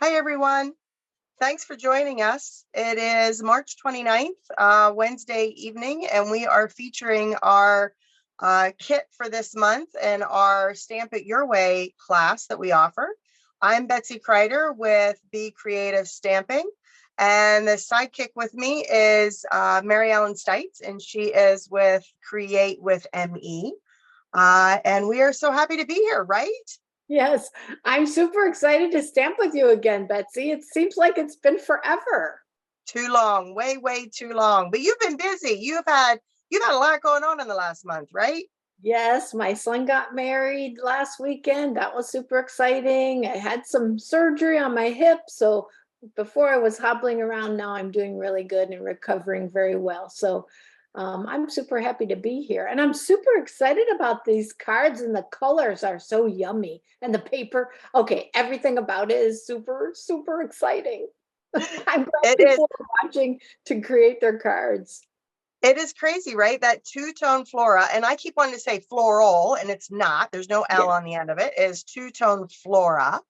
Hi, everyone. Thanks for joining us. It is March 29th, Wednesday evening, and we are featuring our kit for this month and our Stamp It Your Way class that we offer. I'm Betsy Kreider with Be Creative Stamping, and the sidekick with me is Mary Ellen Stites, and she is with Create with M.E. And we are so happy to be here, right? Yes, I'm super excited to stamp with you again, Betsy. It seems like it's been forever. Too long, way too long. But you've been busy. You've had a lot going on in the last month, right? Yes, my son got married last weekend. That was super exciting. I had some surgery on my hip, so before I was hobbling around, now I'm doing really good and recovering very well. So I'm super happy to be here. And I'm super excited about these cards, and the colors are so yummy. And the paper, okay, everything about it is super, super exciting. I'm glad It is. people are watching to create their cards. It is crazy, right? That two-tone Flora, and I keep wanting to say floral, and it's not. There's no Yeah. L on the end of it. It is two-tone Flora.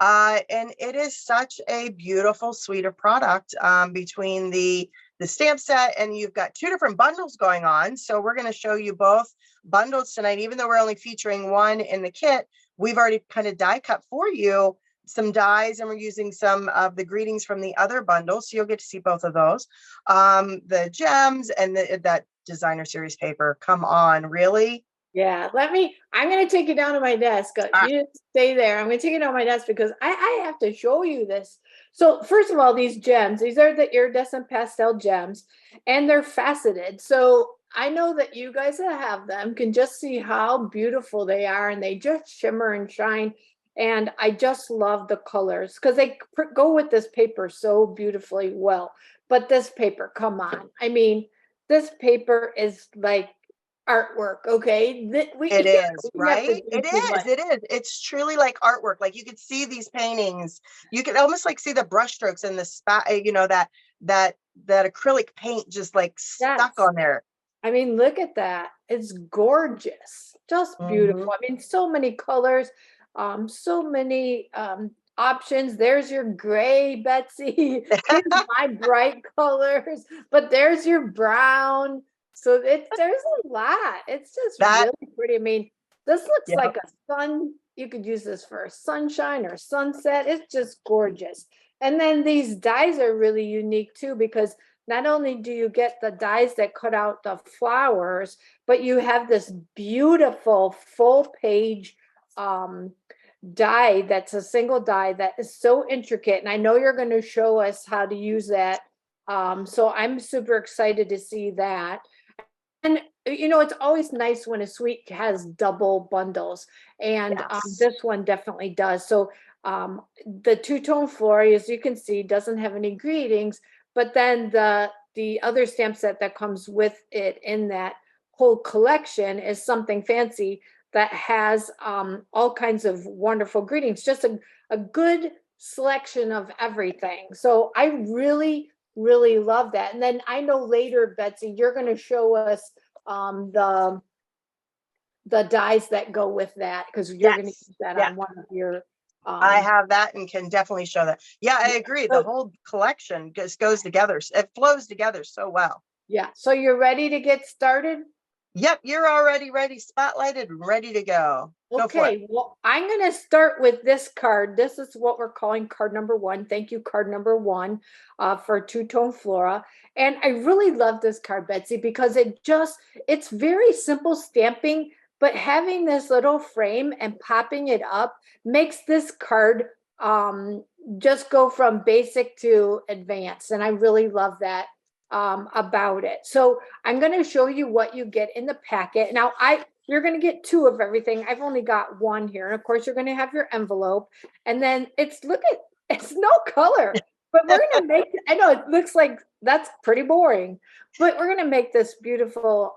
And it is such a beautiful suite of product between the stamp set, and you've got two different bundles going on. So we're going to show you both bundles tonight, even though we're only featuring one in the kit. We've already kind of die cut for you some dies, and we're using some of the greetings from the other bundles, so you'll get to see both of those. The gems and that designer series paper. Come on, really? Yeah, I'm going to take you down to my desk. You just stay there. I'm going to take you down to my desk because I have to show you this. So first of all, these gems, these are the iridescent pastel gems, and they're faceted. So I know that you guys that have them can just see how beautiful they are, and they just shimmer and shine. And I just love the colors because they go with this paper so beautifully well. But this paper, come on. I mean, this paper is like artwork. Okay. It is, We have to right? do It too is. much. It is. It's truly like artwork. Like you could see these paintings. You could almost like see the brushstrokes and the spot, that acrylic paint just like stuck Yes. on there. I mean, look at that. It's gorgeous. Just Mhm. beautiful. I mean, so many colors, so many options. There's your gray, Betsy. Here's my bright colors, but there's your brown. So there's a lot. It's just That, really pretty. I mean, this looks yeah. like a sun. You could use this for a sunshine or sunset. It's just gorgeous. And then these dies are really unique too, because not only do you get the dies that cut out the flowers, but you have this beautiful full page die that's a single die that is so intricate. And I know you're going to show us how to use that. So I'm super excited to see that. And it's always nice when a suite has double bundles, and Yes. this one definitely does. So the two-tone Flora, as you can see, doesn't have any greetings, but then the other stamp set that comes with it in that whole collection is something fancy that has all kinds of wonderful greetings. Just a good selection of everything. So I really love that. And then I know later, Betsy, you're going to show us the dies that go with that, because you're going to Yes. use that Yeah. on one of your I have that and can definitely show that. Yeah, I yeah. agree. The So, whole collection just goes together. It flows together so well. yeah. So you're ready to get started? Yep, you're already ready, spotlighted, and ready to go. Go for it. Okay, well, I'm going to start with this card. This is what we're calling card number one. Thank you, card number one, for two-tone Flora. And I really love this card, Betsy, because it's very simple stamping, but having this little frame and popping it up makes this card just go from basic to advanced. And I really love that about it. So I'm going to show you what you get in the packet. Now, you're going to get two of everything. I've only got one here. And of course, you're going to have your envelope. And then it's no color, but we're going to make, I know it looks like that's pretty boring, but we're going to make this beautiful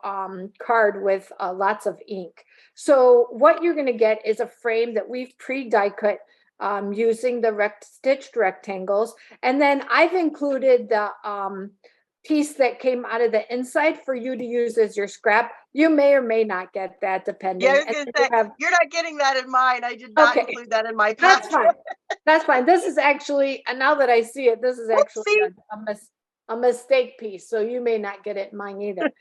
card with lots of ink. So what you're going to get is a frame that we've pre-die cut using the stitched rectangles. And then I've included the piece that came out of the inside for you to use as your scrap. you may or may not get that Yeah, I depending. was And gonna then you say, have, you're not getting that in mine. I did not okay, include that in my that's pack. fine. That's fine. This is actually, and now that I see it, this is actually Oopsie. a mistake piece. So you may not get it in mine either.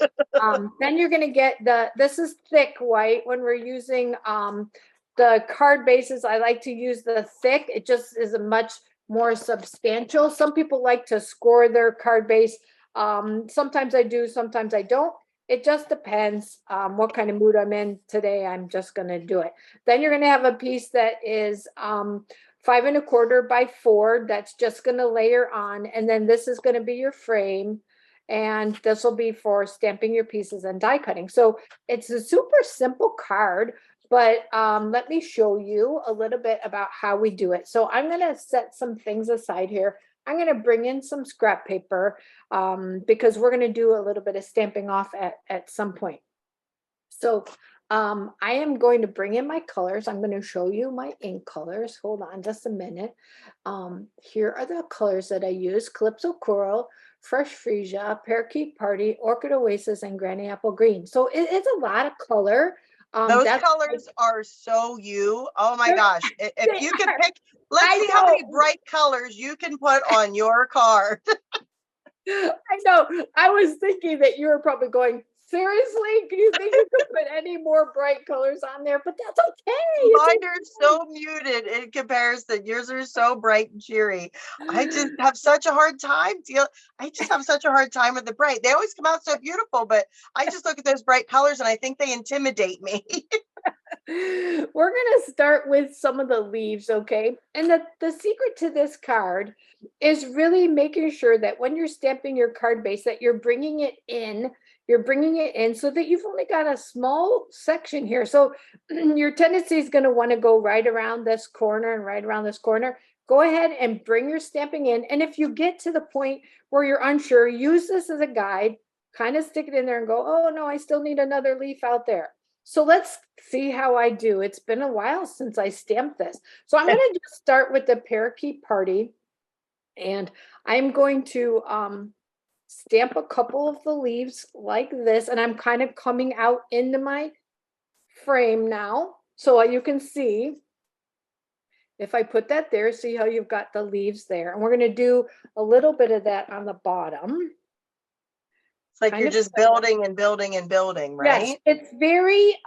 Then you're going to get this is thick white when we're using the card bases. I like to use the thick. It just is a much more substantial. Some people like to score their card base. Sometimes I do, sometimes I don't. It just depends what kind of mood I'm in today. I'm just going to do it. Then you're going to have a piece that is 5¼ by 4. That's just going to layer on. And then this is going to be your frame. And this will be for stamping your pieces and die cutting. So it's a super simple card, but let me show you a little bit about how we do it. So I'm going to set some things aside here. I'm going to bring in some scrap paper because we're going to do a little bit of stamping off at some point. So I am going to bring in my colors. I'm going to show you my ink colors. Hold on just a minute. Here are the colors that I use: Calypso Coral, Fresh Freesia, Parakeet Party, Orchid Oasis, and Granny Apple Green. So it's a lot of color. Those colors are so you. Oh my gosh. If you could pick, let's see how many bright colors you can put on your card. I know. I was thinking that you were probably going, seriously? Do you think you could put any more bright colors on there? But that's okay. Mine are so muted in comparison. Yours are so bright and cheery. I just have such a hard time with the bright. They always come out so beautiful, but I just look at those bright colors and I think they intimidate me. We're going to start with some of the leaves, okay? And the secret to this card is really making sure that when you're stamping your card base that you're bringing it in so that you've only got a small section here. So your tendency is going to want to go right around this corner and right around this corner. Go ahead and bring your stamping in. And if you get to the point where you're unsure, use this as a guide, kind of stick it in there and go, oh no, I still need another leaf out there. So let's see how I do. It's been a while since I stamped this. So I'm going to just start with the Parakeet Party. And I'm going to stamp a couple of the leaves like this. And I'm kind of coming out into my frame now. So you can see, if I put that there, see how you've got the leaves there. And we're going to do a little bit of that on the bottom. It's like you're just building and building and building, right? Yes, it's very,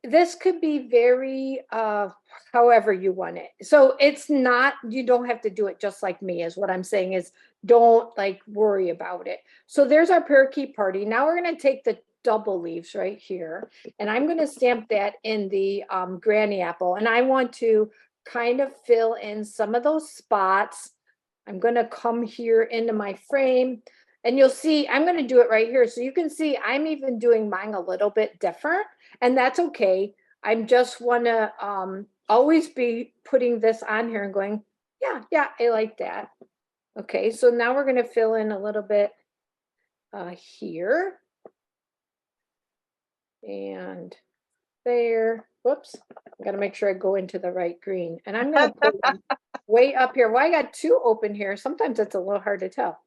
this could be very, however you want it. So it's not, you don't have to do it just like me, is what I'm saying, is don't like worry about it. So there's our Parakeet Party. Now we're going to take the double leaves right here, and I'm going to stamp that in the Granny Apple. And I want to kind of fill in some of those spots. I'm going to come here into my frame. And you'll see, I'm going to do it right here. So you can see I'm even doing mine a little bit different, and that's okay. I just want to always be putting this on here and going, yeah, I like that. Okay, so now we're going to fill in a little bit here. And there. Whoops. I got to make sure I go into the right green. And I'm going to put them way up here. Well, I got two open here. Sometimes it's a little hard to tell.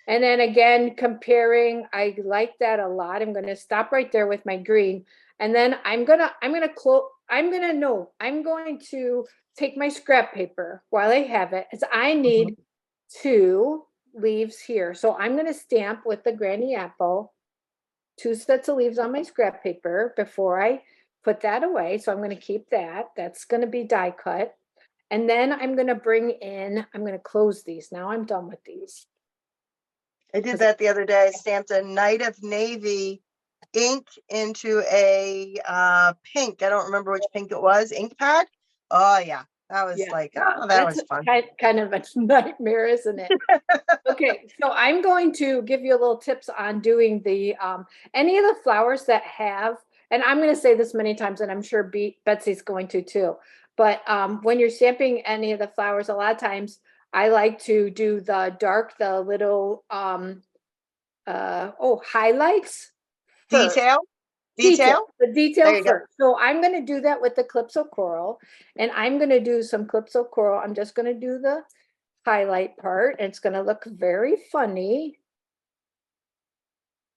And then again, comparing, I like that a lot. I'm going to stop right there with my green. And then I'm going to take my scrap paper while I have it, as I need 2 leaves here. So I'm going to stamp with the Granny Apple 2 sets of leaves on my scrap paper before I put that away. So I'm going to keep that. That's going to be die cut. And then I'm going to close these. Now I'm done with these. I did that the other day. I stamped a Night of Navy ink into a pink. I don't remember which pink it was. Ink pad. Oh yeah, that was that was fun. Kind of a nightmare, isn't it? Okay, so I'm going to give you a little tips on doing the any of the flowers that have, and I'm going to say this many times, and I'm sure Betsy's going to too. But when you're stamping any of the flowers, a lot of times I like to do the little highlights first. Detail. The detail first. So I'm going to do that with the Calypso Coral, and I'm going to do some Calypso Coral. I'm just going to do the highlight part. It's going to look very funny.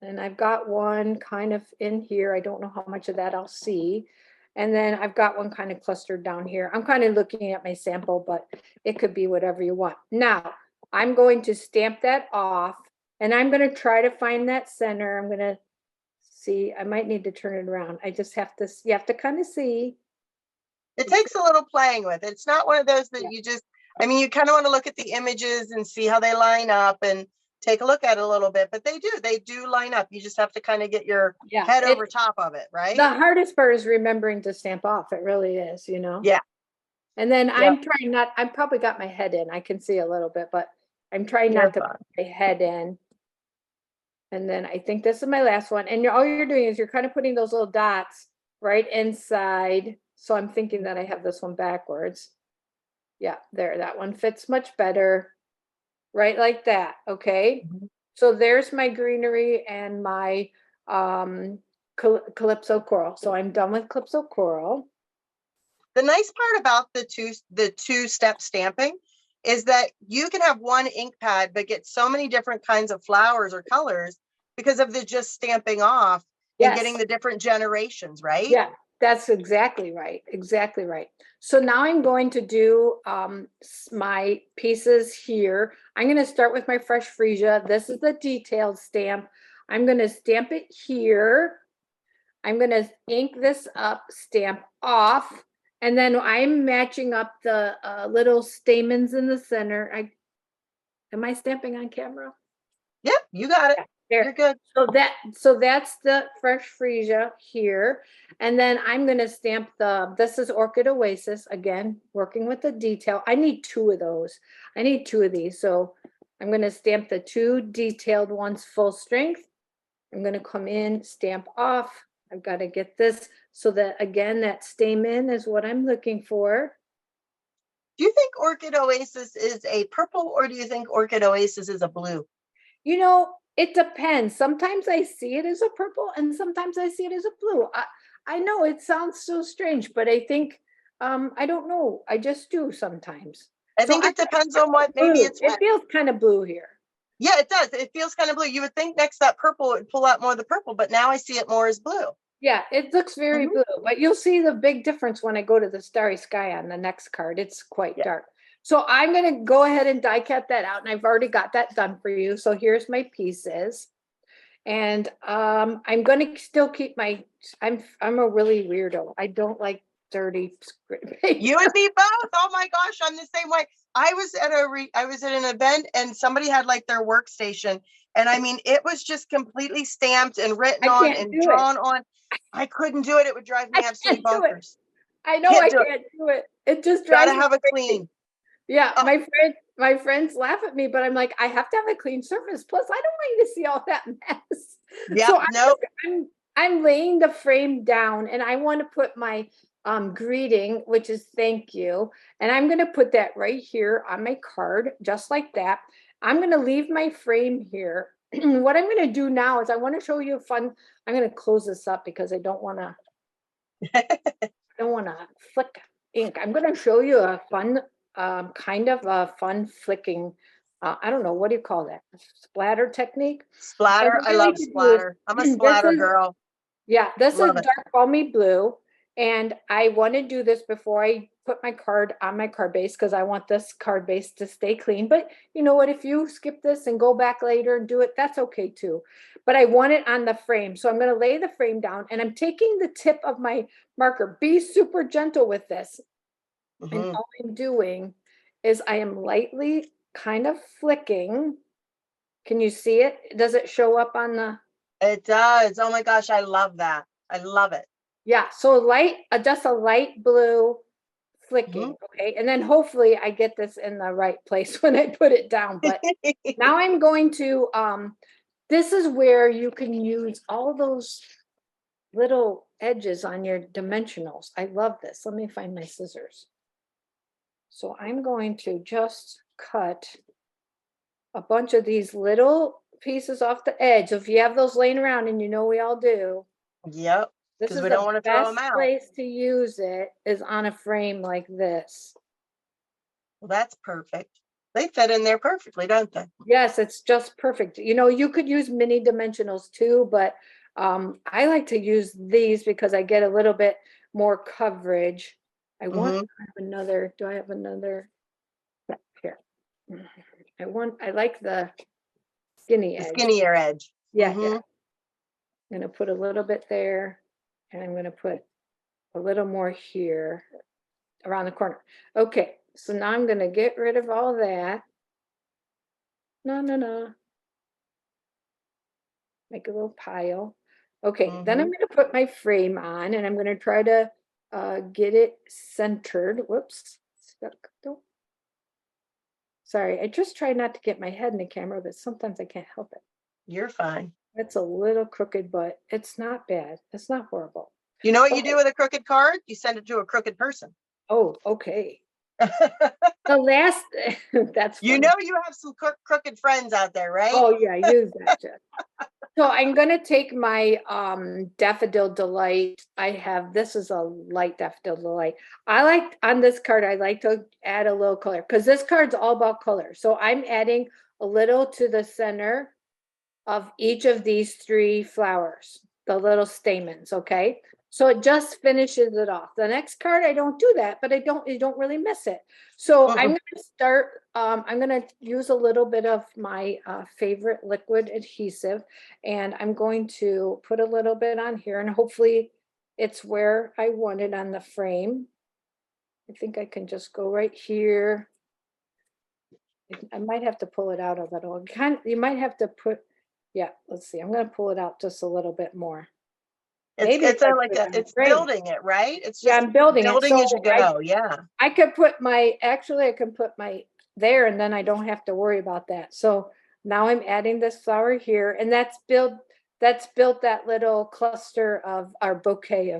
And I've got one kind of in here. I don't know how much of that I'll see. And then I've got one kind of clustered down here. I'm kind of looking at my sample, but it could be whatever you want. Now, I'm going to stamp that off, and I'm going to try to find that center. I'm going to see. I might need to turn it around. I just have to, you have to kind of see. It takes a little playing with. It's not one of those that Yeah. you just, I mean, you kind of want to look at the images and see how they line up and take a look at it a little bit, but they do line up. You just have to kind of get your Yeah, head over top of it, right? the hardest part is remembering to stamp off. It really is, you know? Yeah. And then Yep. I'm trying not, I probably got my head in. I can see a little bit, but I'm trying You're not to fine. put my head in. And then I think this is my last one. And all you're doing is you're kind of putting those little dots right inside. So I'm thinking that I have this one backwards. Yeah, there, that one fits much better. Right like that, okay? Mhm. So there's my greenery and my Calypso coral. So I'm done with Calypso coral. The nice part about the two-step stamping is that you can have one ink pad but get so many different kinds of flowers or colors because of the just stamping off and Yes. getting the different generations, right? Yeah, that's exactly right. Exactly right. So now I'm going to do my pieces here. I'm going to start with my fresh freesia. This is the detailed stamp. I'm going to stamp it here. I'm going to ink this up, stamp off, and then I'm matching up the little stamens in the center. Am I stamping on camera? Yep, you got it. There. You're good. So that's the fresh freesia here. And then I'm going to stamp this is Orchid Oasis, again, working with the detail. I need two of those. I need two of these. So I'm going to stamp the two detailed ones full strength. I'm going to come in, stamp off. I've got to get this so that, again, that stamen is what I'm looking for. Do you think Orchid Oasis is a purple or do you think Orchid Oasis is a blue? You know, it depends. Sometimes I see it as a purple and sometimes I see it as a blue. I know it sounds so strange, but I think, I don't know. I just do sometimes. I think it depends on what, maybe Blue. it's It what. feels kind of blue here. Yeah, it does. It feels kind of blue. You would think next that purple would pull out more of the purple, but now I see it more as blue. Yeah, it looks very blue, but you'll see the big difference when I go to the Starry Sky on the next card. It's quite dark. So I'm going to go ahead and die cut that out, and I've already got that done for you. So here's my pieces. And I'm going to still keep my, I'm a really weirdo. I don't like dirty script paper. You and me both. Oh my gosh, I'm the same way. I was at an event and somebody had like their workstation, and I mean it was just completely stamped and written on and drawn on. I couldn't do it. It would drive me absolutely bonkers. I know I can't do it. It just drives me. Gotta have it clean. Yeah, my friends laugh at me, but I'm like, I have to have a clean surface. Plus, I don't want you to see all that mess. Yeah, so nope. I'm laying the frame down, and I want to put my greeting, which is thank you, and I'm going to put that right here on my card, just like that. I'm going to leave my frame here. What I'm going to do now is I want to show you a fun. I'm going to close this up because I don't want to. I don't want to flick ink. I'm going to show you a fun. Kind of a fun flicking, I don't know, what do you call that? Splatter technique? Splatter, I love splatter. I'm a splatter girl. Yeah, this is dark balmy blue. And I want to do this before I put my card on my card base because I want this card base to stay clean. But you know what, if you skip this and go back later and do it, that's okay too. But I want it on the frame. So I'm going to lay the frame down and I'm taking the tip of my marker. Be super gentle with this. And all I'm doing is I am lightly kind of flicking. Can you see it? Does it show up on the? It does. Oh my gosh, I love that. I love it. Yeah. So just a light blue flicking. Okay. And then hopefully I get this in the right place when I put it down. But now I'm going to, this is where you can use all those little edges on your dimensionals. I love this. Let me find my scissors. So I'm going to just cut a bunch of these little pieces off the edge. If you have those laying around, and you know we all do. Yep. This is we don't want to throw them out. The best place to use it is on a frame like this. Well, that's perfect. They fit in there perfectly, don't they? Yes, it's just perfect. You know, you could use mini dimensionals too, but I like to use these because I get a little bit more coverage. I want Mm-hmm. I have another, do I have another? Yeah, here. I like the skinny The edge. skinnier edge. Yeah, yeah. Mm-hmm. I'm gonna put a little bit there, and I'm gonna put a little more here around the corner. Okay, so now I'm gonna get rid of all that. No, no, no. Make a little pile. Okay, then I'm Mm-hmm. gonna put my frame on and I'm gonna try to get it centered. Whoops, stuck. Don't. Sorry, I just try not to get my head in the camera, but sometimes I can't help it. You're fine. It's a little crooked, but it's not bad. It's not horrible. You know what you Okay. do with a crooked card? You send it to a crooked person. Oh, okay. The last, that's You funny. know you have some crooked friends out there, right? Oh yeah, use that, Jeff. So I'm gonna take my Daffodil Delight. I have, this is a light Daffodil Delight. I like, on this card, I like to add a little color because this card's all about color. So I'm adding a little to the center of each of these three flowers, the little stamens, okay? So it just finishes it off. The next card, I don't do that, but you don't really miss it. So I'm Mm-mm. gonna start, I'm gonna use a little bit of my favorite liquid adhesive, and I'm going to put a little bit on here, and hopefully it's where I want it on the frame. I think I can just go right here. I might have to pull it out a little. You might have to put, yeah, let's see. I'm going to pull it out just a little bit more. Maybe if It's I like put it on the it's frame. building it, right? It's Yeah, just I'm building it. building So as you go. Yeah. I could put my, actually I can put my there and then I don't have to worry about that. So now I'm adding this flower here and that's built that little cluster of our bouquet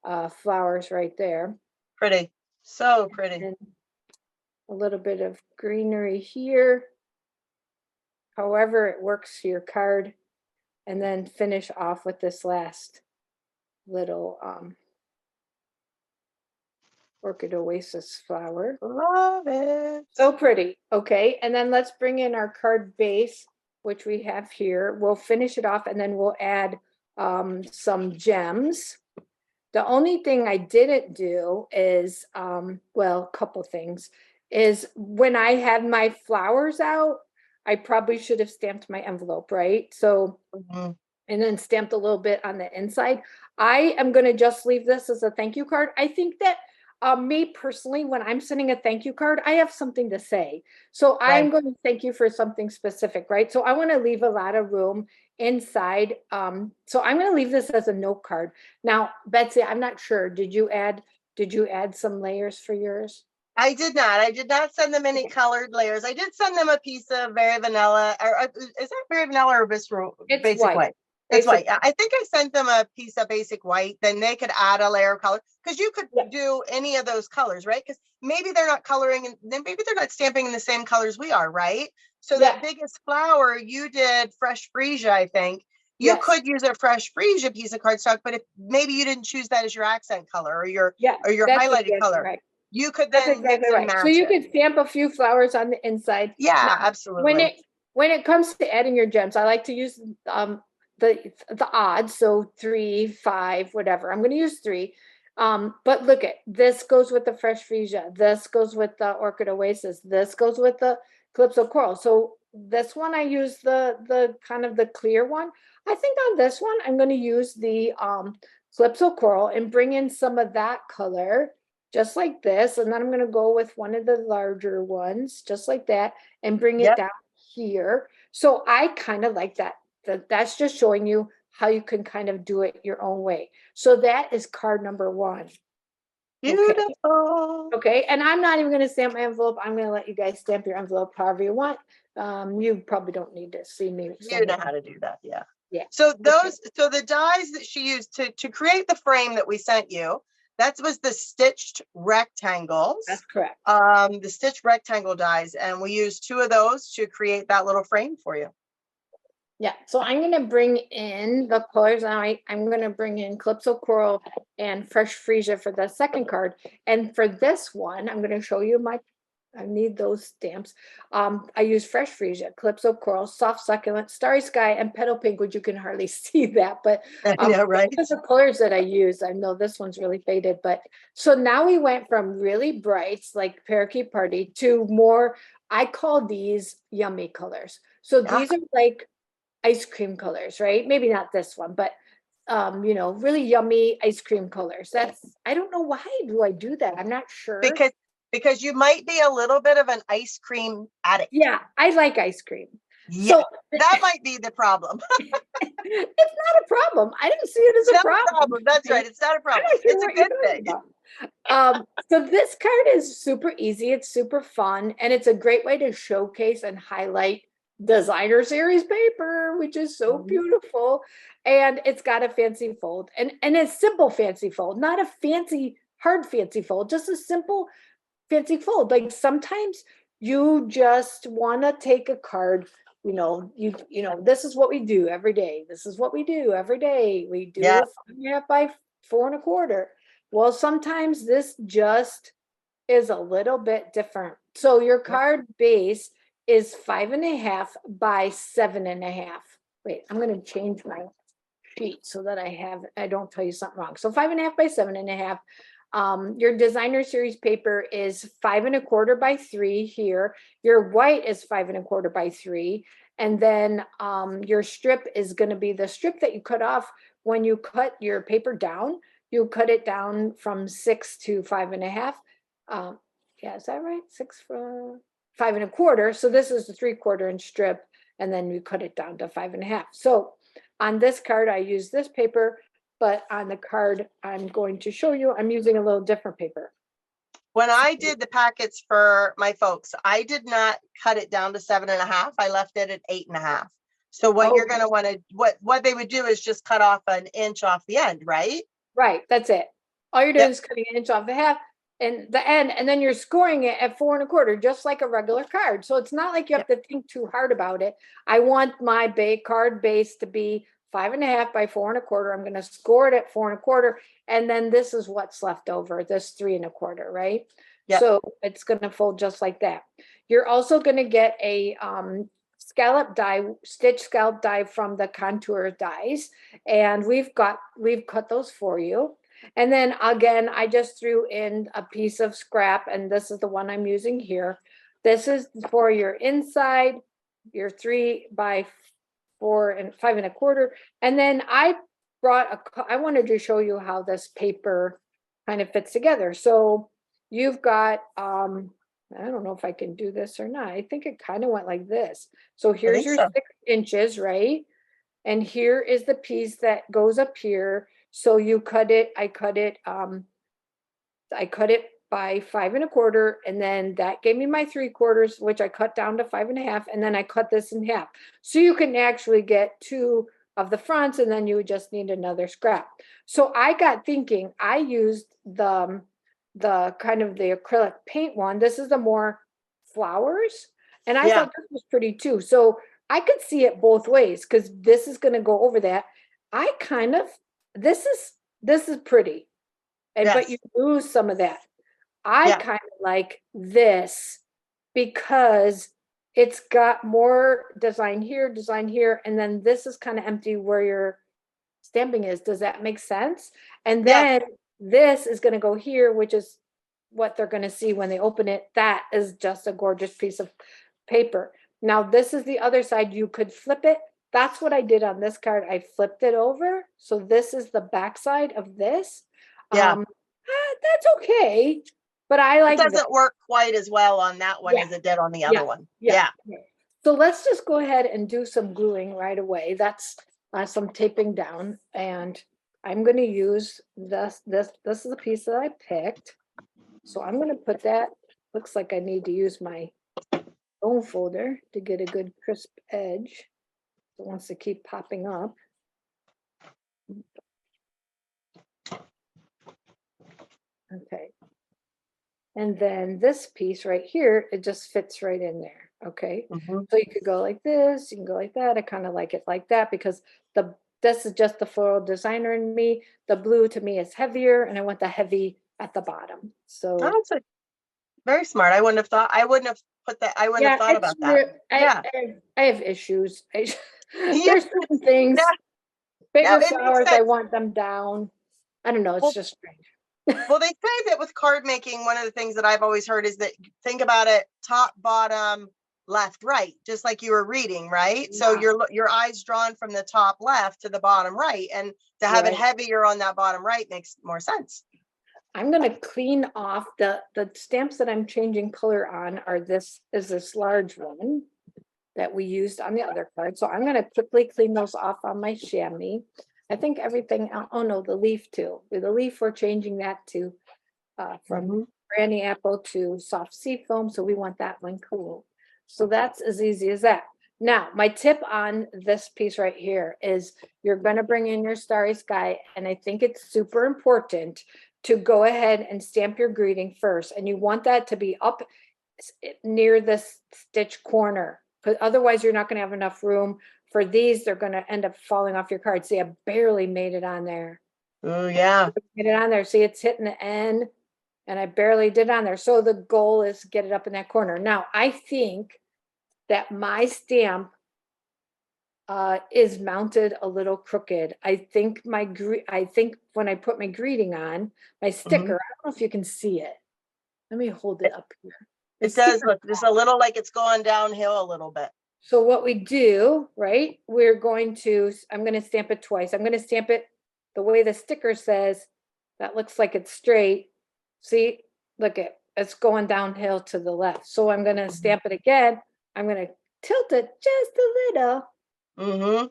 of flowers right there. Pretty. So pretty. And a little bit of greenery here. However it works for your card. And then finish off with this last little Orchid Oasis flower. Love it. So pretty. Okay, and then let's bring in our card base, which we have here. We'll finish it off and then we'll add some gems. The only thing I didn't do is, well, a couple things, is when I have my flowers out, I probably should have stamped my envelope, right? So Mhm. and then stamped a little bit on the inside. I am going to just leave this as a thank you card. I think that me personally, when I'm sending a thank you card, I have something to say. So I'm Right. going to thank you for something specific, right? So I want to leave a lot of room inside. So I'm going to leave this as a note card. Now, Betsy, I'm not sure. Did you add some layers for yours? I did not. I did not send them any colored layers. I did send them a piece of very vanilla, or is that very vanilla or visceral It's basic white. white? It's Basic. white. I think I sent them a piece of basic white. Then they could add a layer of color because you could Yeah. do any of those colors, right? Because maybe they're not coloring, and then maybe they're not stamping in the same colors we are, right? So Yeah. that biggest flower, you did fresh freesia, I think. You Yes. could use a fresh freesia piece of cardstock, but if maybe you didn't choose that as your accent color or your Yeah. That's highlighted exactly color, right. you could That's then exactly mix and right. So match you it. could stamp a few flowers on the inside. Yeah, Now, absolutely. when it comes to adding your gems, I like to use the odds. So 3, 5, whatever. I'm going to use 3. But look at this goes with the fresh freesia. This goes with the Orchid Oasis. This goes with the Calypso Coral. So this one I use the kind of the clear one. I think on this one I'm going to use the Calypso Coral and bring in some of that color just like this. And then I'm going to go with one of the larger ones, just like that, and bring it Yep. down here. So I kind of like that. That's just showing you how you can kind of do it your own way. So that is card number 1. Beautiful. Okay. And I'm not even going to stamp my envelope. I'm going to let you guys stamp your envelope however you want. You probably don't need to see me. You know how to do that. Yeah. Yeah. So Okay. so the dies that she used to create the frame that we sent you, that was the stitched rectangles. That's correct. The stitched rectangle dies, and we used 2 of those to create that little frame for you. Yeah, so I'm going to bring in the colors. I'm going to bring in Calypso Coral and Fresh Freesia for the second card. And for this one, I'm going to show you my I need those stamps. I use Fresh Freesia, Calypso Coral, Soft Succulent, Starry Sky, and Petal Pink, which you can hardly see that, but I know, right? those are the colors that I use. I know this one's really faded, but so now we went from really brights like Parakeet Party to more, I call these yummy colors. So Yeah. these are like ice cream colors, right? Maybe not this one, but really yummy ice cream colors. I don't know why do I do that. I'm not sure. Because you might be a little bit of an ice cream addict. Yeah, I like ice cream. Yeah, so that might be the problem. It's not a problem. I didn't see it as a problem. That's right. It's not a problem. It's a good thing. So this card is super easy. It's super fun. And it's a great way to showcase and highlight designer series paper, which is so beautiful. And it's got a fancy fold and a simple fancy fold, not a fancy, hard fancy fold, just a simple fancy fold. Like sometimes you just want to take a card, this is what we do every day. This is what we do every day. We do a 5.5 by 4.25. Well, sometimes this just is a little bit different. So your card base is 5.5 by 7.5. Wait, I'm going to change my sheet so that I don't tell you something wrong. So 5.5 by 7.5. Your designer series paper is 5.25 by 3 here. Your white is 5.25 by 3. And then your strip is going to be the strip that you cut off when you cut your paper down. You cut it down from 6 to 5.5. Is that right? 6 from 5.25. So this is the 3/4 inch strip, and then you cut it down to 5.5. So on this card, I use this paper, but on the card I'm going to show you, I'm using a little different paper. When I did the packets for my folks, I did not cut it down to 7.5. I left it at 8.5. So what you're going to want to, what they would do is just cut off an inch off the end, right? Right. That's it. All you're doing is cutting an inch off the half and the end, and then you're scoring it at 4.25, just like a regular card. So it's not like you have to think too hard about it. I want my card base to be 5.5 by 4.25. I'm going to score it at 4.25. And then this is what's left over, this 3.25, right? Yep. So it's going to fold just like that. You're also going to get a scallop die, stitch scallop die from the contour dies. And we've cut those for you. And then again, I just threw in a piece of scrap, and this is the one I'm using here. This is for your inside, your 3 by 4 and 5.25. And then I wanted to show you how this paper kind of fits together. So you've got, I don't know if I can do this or not. I think it kind of went like this. So here's your 6 inches, right? And here is the piece that goes up here. So you cut it, I cut it by 5.25, and then that gave me my 3/4, which I cut down to 5.5, and then I cut this in half. So you can actually get 2 of the fronts, and then you would just need another scrap. So I got thinking, I used the kind of the acrylic paint one. This is the more flowers, and I thought this was pretty too. So I could see it both ways because this is going to go over that. This is pretty, but you lose some of that. I kind of like this because it's got more design here, and then this is kind of empty where your stamping is. Does that make sense? And then this is going to go here, which is what they're going to see when they open it. That is just a gorgeous piece of paper. Now, this is the other side. You could flip it. That's what I did on this card. I flipped it over. So this is the back side of this. That's okay. But I like it doesn't work quite as well on that one as it did on the other one. Yeah. So let's just go ahead and do some gluing right away. That's some taping down. And I'm going to use this. This is the piece that I picked. So I'm going to put that. Looks like I need to use my own folder to get a good crisp edge. It wants to keep popping up. Okay. And then this piece right here, it just fits right in there. Okay. So you could go like this, you can go like that. I kind of like it like that because this is just the floral designer in me. The blue to me is heavier, and I want the heavy at the bottom. So Very smart. I wouldn't have thought, I wouldn't have put that, I wouldn't have Yeah, thought it's about that. Yeah. I have issues. Yeah. There's certain things, Yeah. Yeah. bigger It makes flowers, I sense. want them down. I don't know, it's Well, just strange. well, they say that with card making, one of the things that I've always heard is that think about it top, bottom, left, right, just like you were reading, right? So Yeah, your eyes drawn from the top left to the bottom right, and to have it right. heavier on that bottom right makes more sense. I'm gonna clean off the stamps that I'm changing color on are this large one that we used on the other card. So I'm gonna quickly clean those off on my chamois. I think everything, oh no, the leaf too. With the leaf, we're changing that to from Mhm. brandy apple to soft sea foam. So we want that one cool. So that's as easy as that. Now, my tip on this piece right here is you're going to bring in your starry sky. And I think it's super important to go ahead and stamp your greeting first. And you want that to be up near the stitch corner, because otherwise you're not going to have enough room for these. They're going to end up falling off your card. See, I barely made it on there. Oh yeah. Get it on there. See, it's hitting the end and I barely did on there. So the goal is to get it up in that corner. Now, I think that my stamp is mounted a little crooked. I think when I put my greeting on, my sticker, Mhm. I don't know if you can see it. Let me hold it up here. The It does sticker. look just a little like it's going downhill a little bit. So what we do, right? I'm going to stamp it twice. I'm going to stamp it the way the sticker says. That looks like it's straight. See, look it's going downhill to the left. So I'm going to stamp it again. I'm going to tilt it just a little. Mm-hmm.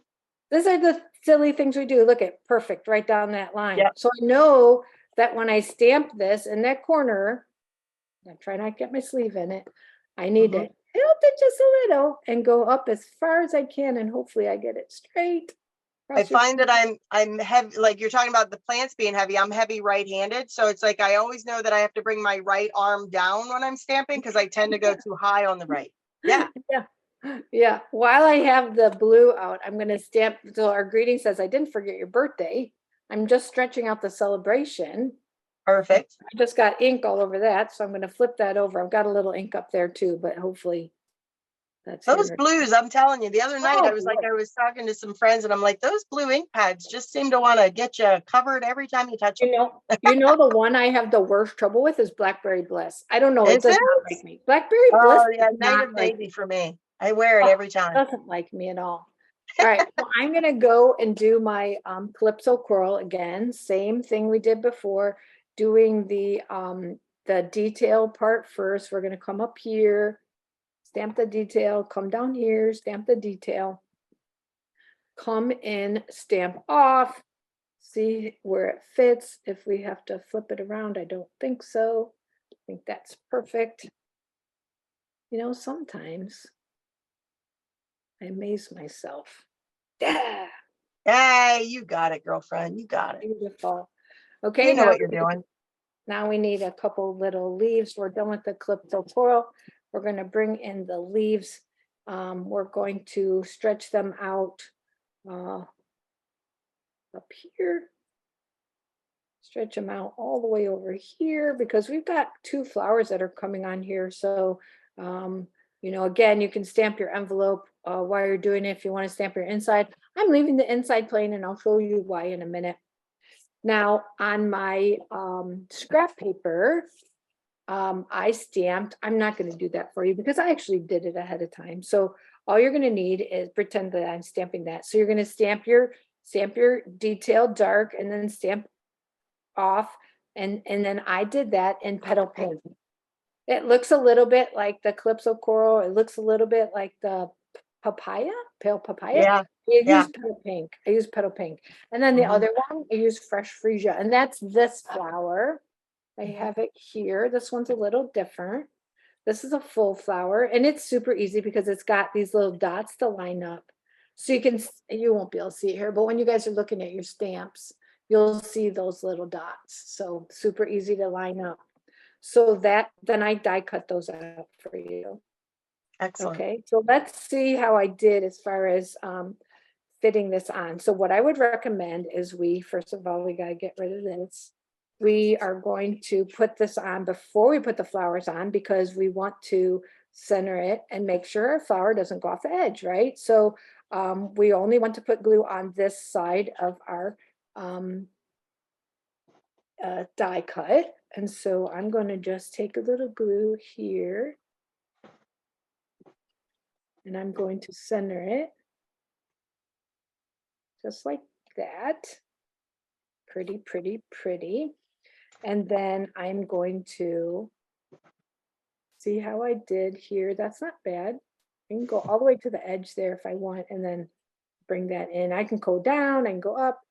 These are the silly things we do. Look at perfect right down that line. Yep. So I know that when I stamp this in that corner, I try not to get my sleeve in it. I need to Mhm. tilt it just a little and go up as far as I can, and hopefully I get it straight. I find that I'm heavy, like you're talking about the plants being heavy. I'm heavy right-handed, so it's like I always know that I have to bring my right arm down when I'm stamping because I tend to go too high on the right. Yeah. Yeah. Yeah. While I have the blue out, I'm going to stamp. So our greeting says, I didn't forget your birthday. I'm just stretching out the celebration. Perfect. I just got ink all over that. So I'm going to flip that over. I've got a little ink up there too, but hopefully that's Those here. blues, I'm telling you, the other night Oh, I was talking to some friends and I'm like, those blue ink pads just seem to want to get you covered every time you touch them. You know, the one I have the worst trouble with is Blackberry Bliss. I don't know. It Is does it? not like me. Blackberry Bliss Oh yeah, does night not of like Daisy me. for me. I wear it Oh, every time. doesn't like me at all. All right, so I'm gonna go and do my Calypso coral again. Same thing we did before, doing the detail part first. We're gonna come up here, stamp the detail, come down here, stamp the detail, come in, stamp off, see where it fits. If we have to flip it around, I don't think so. I think that's perfect. You know, sometimes I amaze myself. Yeah. Hey, you got it, girlfriend. You got it. Beautiful. Okay, You know what you're doing. now we need a couple little leaves. We're done with the Calypso coral. We're going to bring in the leaves. We're going to stretch them out up here. Stretch them out all the way over here because we've got two flowers that are coming on here. So, you know, again, you can stamp your envelope while you're doing it if you want to stamp your inside. I'm leaving the inside plain and I'll show you why in a minute. Now on my scrap paper, I stamped, I'm not going to do that for you because I actually did it ahead of time. So all you're going to need is pretend that I'm stamping that. So you're going to stamp your detail dark and then stamp off. And then I did that in petal pink. It looks a little bit like the Calypso coral. It looks a little bit like the pale papaya. Yeah. I Yeah. use petal pink. I use petal pink. And then the other one, I use fresh freesia. And that's this flower. I have it here. This one's a little different. This is a full flower and it's super easy because it's got these little dots to line up. So you won't be able to see it here, but when you guys are looking at your stamps, you'll see those little dots. So super easy to line up. So then I die cut those out for you. Excellent. Okay, so let's see how I did as far as fitting this on. So what I would recommend is first of all, we got to get rid of this. we are going to put this on before we put the flowers on, because we want to center it and make sure our flower doesn't go off the edge, right? So we only want to put glue on this side of our die cut. And so I'm going to just take a little glue here, and I'm going to center it just like that. Pretty, pretty, pretty. And then I'm going to see how I did here. That's not bad. I can go all the way to the edge there if I want, and then bring that in. I can go down and go up.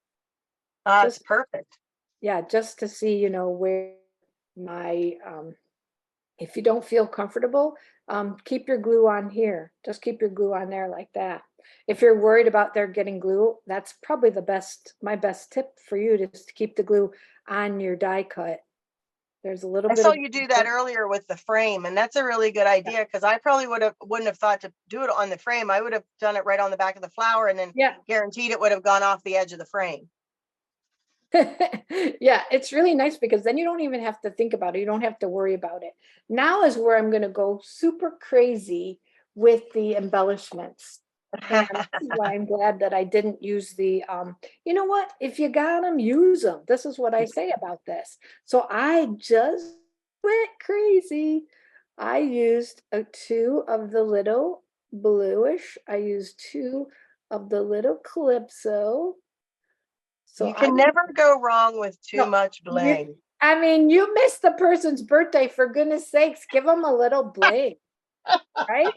That's perfect. Yeah, just to see, you know, where my, if you don't feel comfortable, keep your glue on here. Just keep your glue on there like that. If you're worried about there getting glue, that's probably my best tip for you, to keep the glue on your die cut. There's a little I bit saw of you do that earlier with the frame, and that's a really good idea, because I probably wouldn't have thought to do it on the frame. I would have done it right on the back of the flower, and then guaranteed it would have gone off the edge of the frame. Yeah, it's really nice, because then you don't even have to think about it. You don't have to worry about it. Now is where I'm going to go super crazy with the embellishments. And this is why I'm glad that I didn't use the, you know what, if you got them, use them. This is what I say about this. So I just went crazy. I used 2 of the little bluish. I used 2 of the little calypso. So you can never go wrong with too much bling. I mean, you missed the person's birthday, for goodness sakes, give them a little bling, right?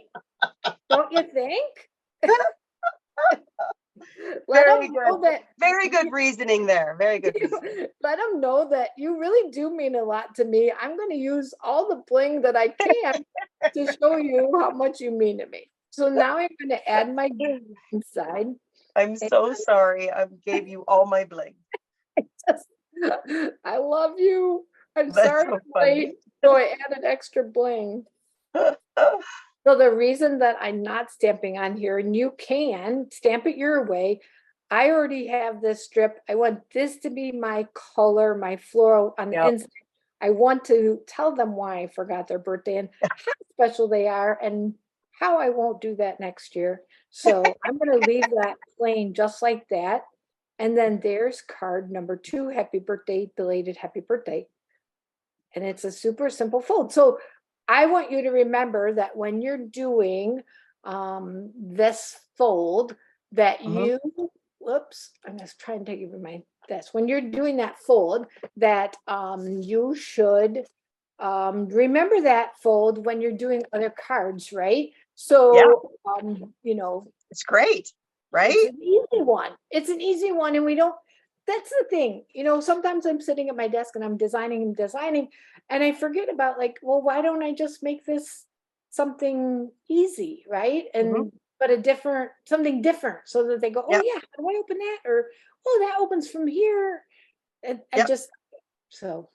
Don't you think? Very good. Very good reasoning there. Very good reasoning. Let them know that you really do mean a lot to me. I'm going to use all the bling that I can to show you how much you mean to me. So now I'm going to add my inside. I'm so sorry. I gave you all my bling. I love you. I'm That's sorry. so funny. So I added extra bling. So the reason that I'm not stamping on here, and you can stamp it your way, I already have this strip. I want this to be my color, my floral on the inside. I want to tell them why I forgot their birthday and how special they are, and how I won't do that next year. So I'm going to leave that plain just like that. And then there's card number 2, happy birthday, belated happy birthday. And it's a super simple fold. So I want you to remember that when you're doing this fold, that you, whoops, I'm just trying to give you this. When you're doing that fold, that you should remember that fold when you're doing other cards, right? So, you know, it's great, right? It's an easy one. It's an easy one. And we don't, that's the thing, you know, sometimes I'm sitting at my desk and I'm designing, and I forget about, like, well, why don't I just make this something easy, right? And but something different, so that they go, oh yeah, how do I open that? Or, oh, that opens from here. And just, so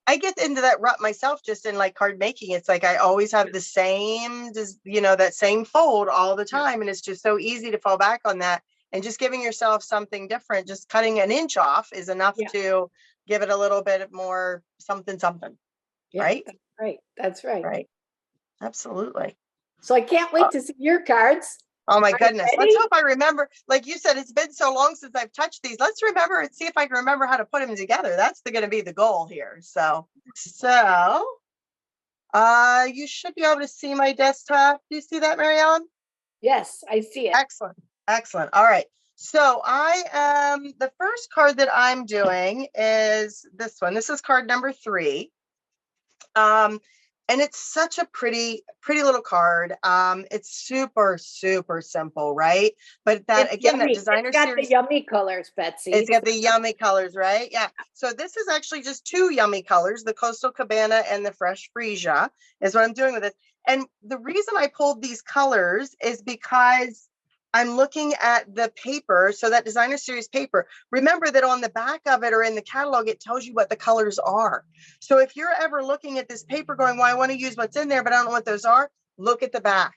I get into that rut myself, just in like card making. It's like I always have the same, you know, that same fold all the time. And it's just so easy to fall back on that. And just giving yourself something different, just cutting an inch off is enough to give it a little bit more something. Right? That's right. Right. Absolutely. So I can't wait to see your cards. Oh my goodness. Let's hope I remember. Like you said, it's been so long since I've touched these. Let's remember and see if I can remember how to put them together. That's going to be the goal here. So you should be able to see my desktop. Do you see that, Mary Ellen? Yes, I see it. Excellent. Excellent. All right. So the first card that I'm doing is this one. This is card number 3. And it's such a pretty little card. It's super, super simple, right? But that, again, that designer series. It's got the yummy colors, Betsy. It's got the yummy colors, right? Yeah. So this is actually just 2 yummy colors, the Coastal Cabana and the Fresh Freesia is what I'm doing with it. And the reason I pulled these colors is because I'm looking at the paper. So that designer series paper, remember that on the back of it or in the catalog, it tells you what the colors are. So if you're ever looking at this paper going, well, I want to use what's in there, but I don't know what those are, look at the back.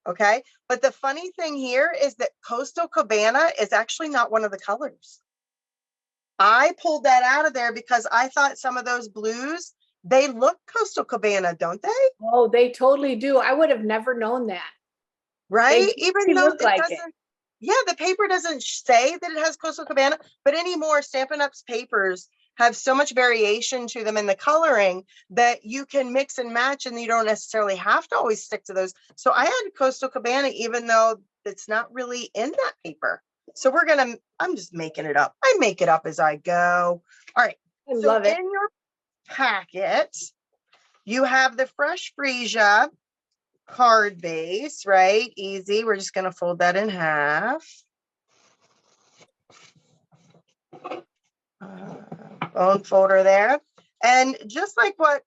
Okay. But the funny thing here is that Coastal Cabana is actually not one of the colors. I pulled that out of there because I thought some of those blues, they look Coastal Cabana, don't they? Oh, they totally do. I would have never known that. They Right? Even definitely though look it like it. doesn't, yeah, the paper doesn't say that it has Coastal Cabana, but anymore, Stampin' Up's papers have so much variation to them in the coloring that you can mix and match and you don't necessarily have to always stick to those. So I had Coastal Cabana, even though it's not really in that paper. So I'm just making it up. I make it up as I go. All right. I So love it. in your packet, you have the Fresh Freesia card base, right? Easy. We're just going to fold that in half. Bone folder there. And just like what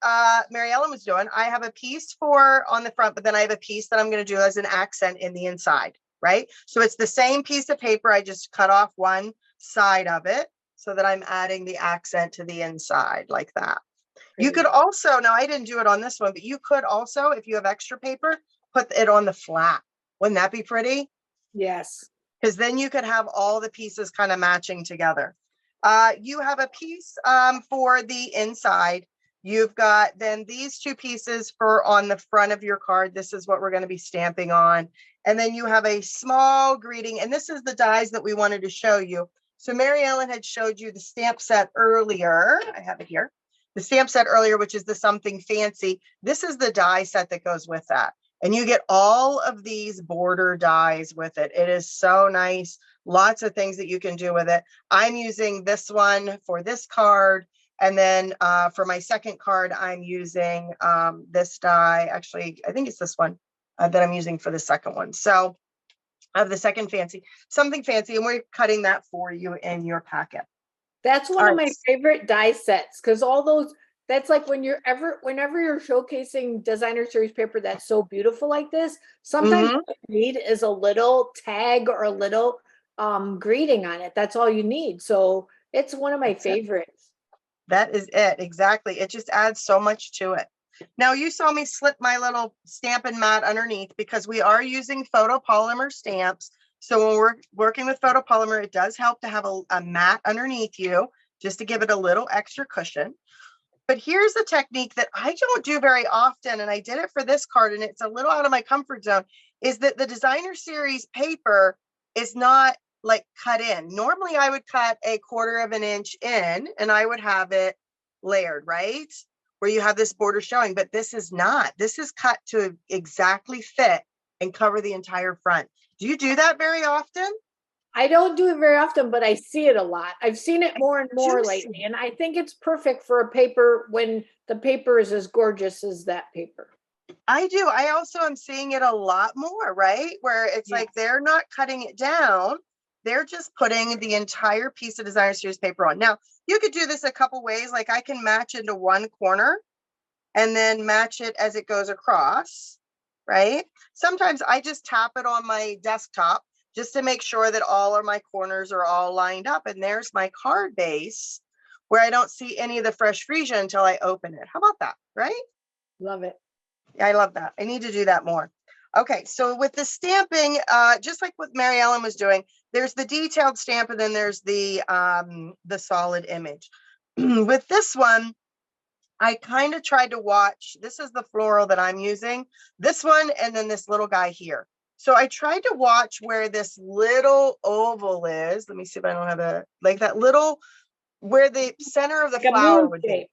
Mary Ellen was doing, I have a piece for on the front, but then I have a piece that I'm going to do as an accent in the inside, right? So it's the same piece of paper. I just cut off one side of it so that I'm adding the accent to the inside like that. You could also, now I didn't do it on this one, but you could also, if you have extra paper, put it on the flat. Wouldn't that be pretty? Yes. Because then you could have all the pieces kind of matching together. You have a piece for the inside. You've got then these two pieces for on the front of your card. This is what we're going to be stamping on. And then you have a small greeting. And this is the dies that we wanted to show you. So Mary Ellen had showed you the stamp set earlier. I have it here. The stamp set earlier, which is the Something Fancy. This is the die set that goes with that. And you get all of these border dies with it. It is so nice. Lots of things that you can do with it. I'm using this one for this card. And then for my second card, I'm using this die. Actually, I think it's this one that I'm using for the second one. So I have the second fancy, Something Fancy, and we're cutting that for you in your packet. That's one All of right. my favorite die sets because all those, that's like whenever you're showcasing designer series paper that's so beautiful like this, sometimes Mhm. what you need is a little tag or a little greeting on it. That's all you need. So it's one of my That's it. favorites. That is it. Exactly. It just adds so much to it. Now you saw me slip my little Stampin' mat underneath because we are using photopolymer stamps. So when we're working with photopolymer, it does help to have a mat underneath you just to give it a little extra cushion. But here's a technique that I don't do very often, and I did it for this card, and it's a little out of my comfort zone, is that the designer series paper is not like cut in. Normally I would cut a 1/4 of an inch in and I would have it layered, right? Where you have this border showing, but this is not. This is cut to exactly fit and cover the entire front. Do you do that very often? I don't do it very often, but I see it a lot. I've seen it more and more Juicy. lately, and I think it's perfect for a paper when the paper is as gorgeous as that paper. I do. I also am seeing it a lot more, right? Where it's Yeah. like they're not cutting it down. They're just putting the entire piece of designer series paper on. Now, you could do this a couple ways. Like I can match into one corner and then match it as it goes across, right? Sometimes I just tap it on my desktop just to make sure that all of my corners are all lined up. And there's my card base where I don't see any of the Fresh Freesia until I open it. How about that, right? Love it. I love that. I need to do that more. Okay, so with the stamping, just like what Mary Ellen was doing, there's the detailed stamp and then there's the solid image. With this one, I kind of tried to watch. This is the floral that I'm using. This one and then this little guy here. So I tried to watch where this little oval is. Let me see if I don't have a like that little where the center of the Like a flower moon would be. shape.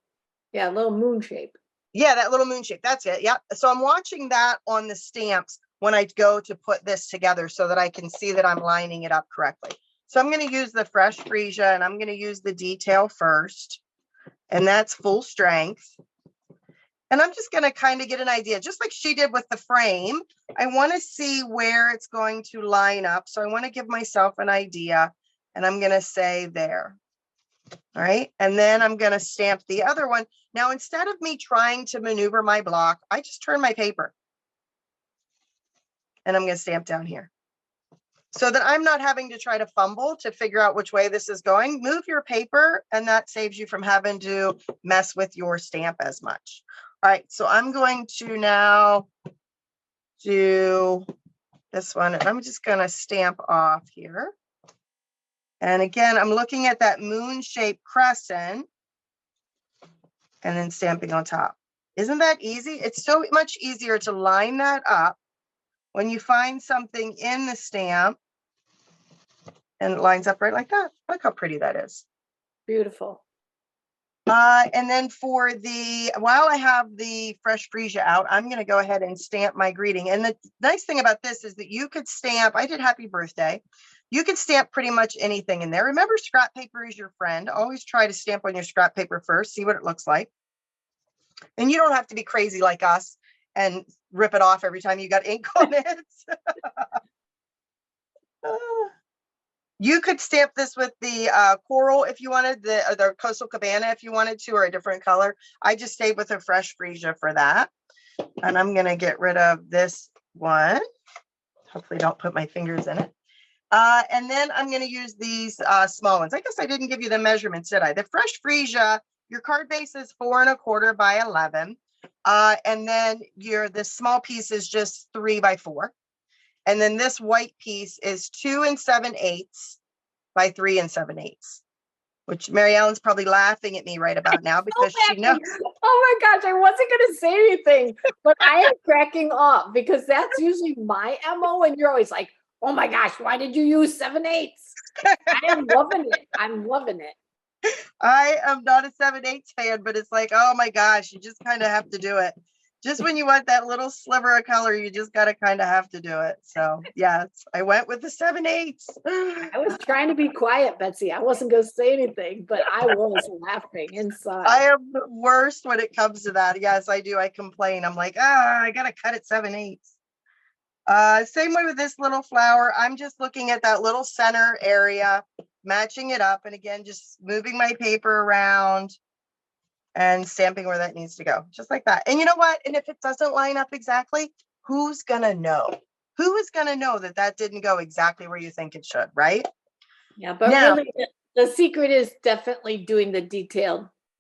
Yeah, a little moon shape. Yeah, that little moon shape. That's it. Yeah. So I'm watching that on the stamps when I go to put this together so that I can see that I'm lining it up correctly. So I'm going to use the Fresh Freesia and I'm going to use the detail first. And that's full strength. And I'm just going to kind of get an idea, just like she did with the frame. I want to see where it's going to line up. So I want to give myself an idea. And I'm going to say there. All right. And then I'm going to stamp the other one. Now, instead of me trying to maneuver my block, I just turn my paper. And I'm going to stamp down here. So that I'm not having to try to fumble to figure out which way this is going. Move your paper, and that saves you from having to mess with your stamp as much. All right. So I'm going to now do this one. And I'm just going to stamp off here. And again, I'm looking at that moon-shaped crescent and then stamping on top. Isn't that easy? It's so much easier to line that up when you find something in the stamp and it lines up right like that. Look how pretty that is. Beautiful. And then for the, while I have the fresh freesia out, I'm going to go ahead and stamp my greeting. And the nice thing about this is that you could stamp, I did happy birthday. You could stamp pretty much anything in there. Remember, scrap paper is your friend. Always try to stamp on your scrap paper first, see what it looks like. And you don't have to be crazy like us and rip it off every time you got ink on it. You could stamp this with the coral if you wanted, the Coastal Cabana if you wanted to, or a different color. I just stayed with a fresh freesia for that. And I'm going to get rid of this one. Hopefully don't put my fingers in it. And then I'm going to use these small ones. I guess I didn't give you the measurements, did I? The fresh freesia, your card base is 4 1/4 by 11. And then this small piece is just 3 by 4. And then this white piece is 2 7/8 by 3 7/8, which Mary Ellen's probably laughing at me right about now because she knows. Oh my gosh, I wasn't going to say anything, but I am cracking up because that's usually my MO. And you're always like, oh my gosh, why did you use 7/8? I am loving it. I'm loving it. I am not a 7/8 fan, but it's like, oh my gosh, you just kind of have to do it. Just when you want that little sliver of color, you just got to kind of have to do it. So yes, I went with the 7/8. I was trying to be quiet, Betsy. I wasn't going to say anything, but I was laughing inside. I am the worst when it comes to that. Yes, I do. I complain. I'm like, I got to cut it 7/8. Same way with this little flower. I'm just looking at that little center area, matching it up. And again, just moving my paper around and stamping where that needs to go, just like that. And you know what? And if it doesn't line up exactly, who's going to know? Who is going to know that that didn't go exactly where you think it should, right? Yeah, but now, really the secret is definitely doing the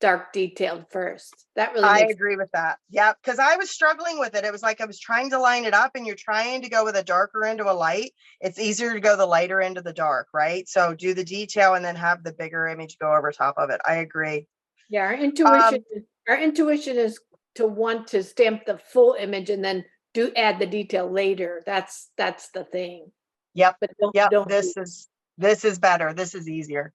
dark detailed first. That really I agree with that. Yeah, because I was struggling with it. It was like I was trying to line it up and you're trying to go with a darker end of a light. It's easier to go the lighter end of the dark, right? So do the detail and then have the bigger image go over top of it. I agree. Yeah, our intuition is to want to stamp the full image and then add the detail later. That's the thing. Yep. But this is better. This is easier.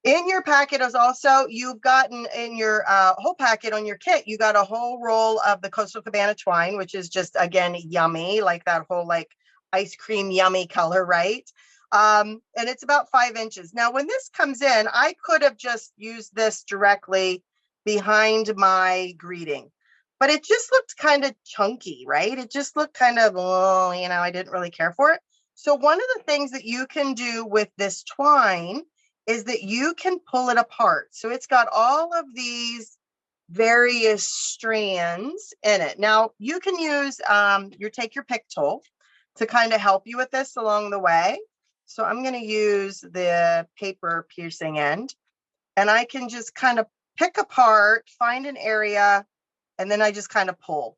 In your packet is also, you've gotten in your whole packet on your kit, you got a whole roll of the Coastal Cabana twine, which is just, again, yummy, like that whole like ice cream yummy color, right? And it's about 5 inches. Now, when this comes in, I could have just used this directly behind my greeting, but it just looked kind of chunky, right? It just looked kind of, I didn't really care for it. So one of the things that you can do with this twine is that you can pull it apart. So it's got all of these various strands in it. Now you can use take your pick tool to kind of help you with this along the way. So I'm going to use the paper piercing end and I can just kind of pick apart, find an area, and then I just kind of pull.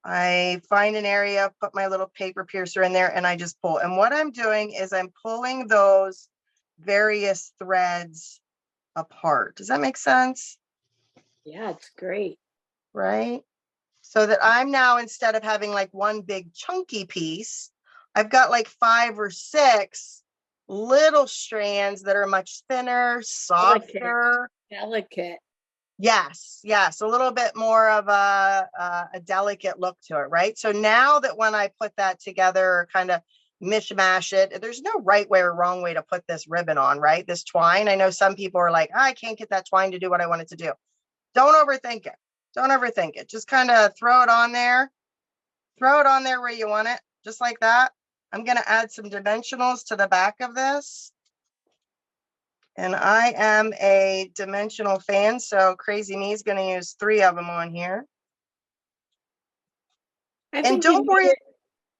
I find an area, put my little paper piercer in there, and I just pull. And what I'm doing is I'm pulling those various threads apart. Does that make sense? Yeah, it's great. Right? So that I'm now, instead of having like one big chunky piece, I've got like 5 or 6 little strands that are much thinner, softer. Delicate. Yes, a little bit more of a delicate look to it, right? So now that when I put that together, kind of mishmash it, there's no right way or wrong way to put this ribbon on, right? This twine. I know some people are like, I can't get that twine to do what I want it to do. Don't overthink it. Don't overthink it. Just kind of throw it on there. Throw it on there where you want it, just like that. I'm going to add some dimensionals to the back of this. And I am a dimensional fan, so Crazy Me is going to use 3 of them on here. And don't worry.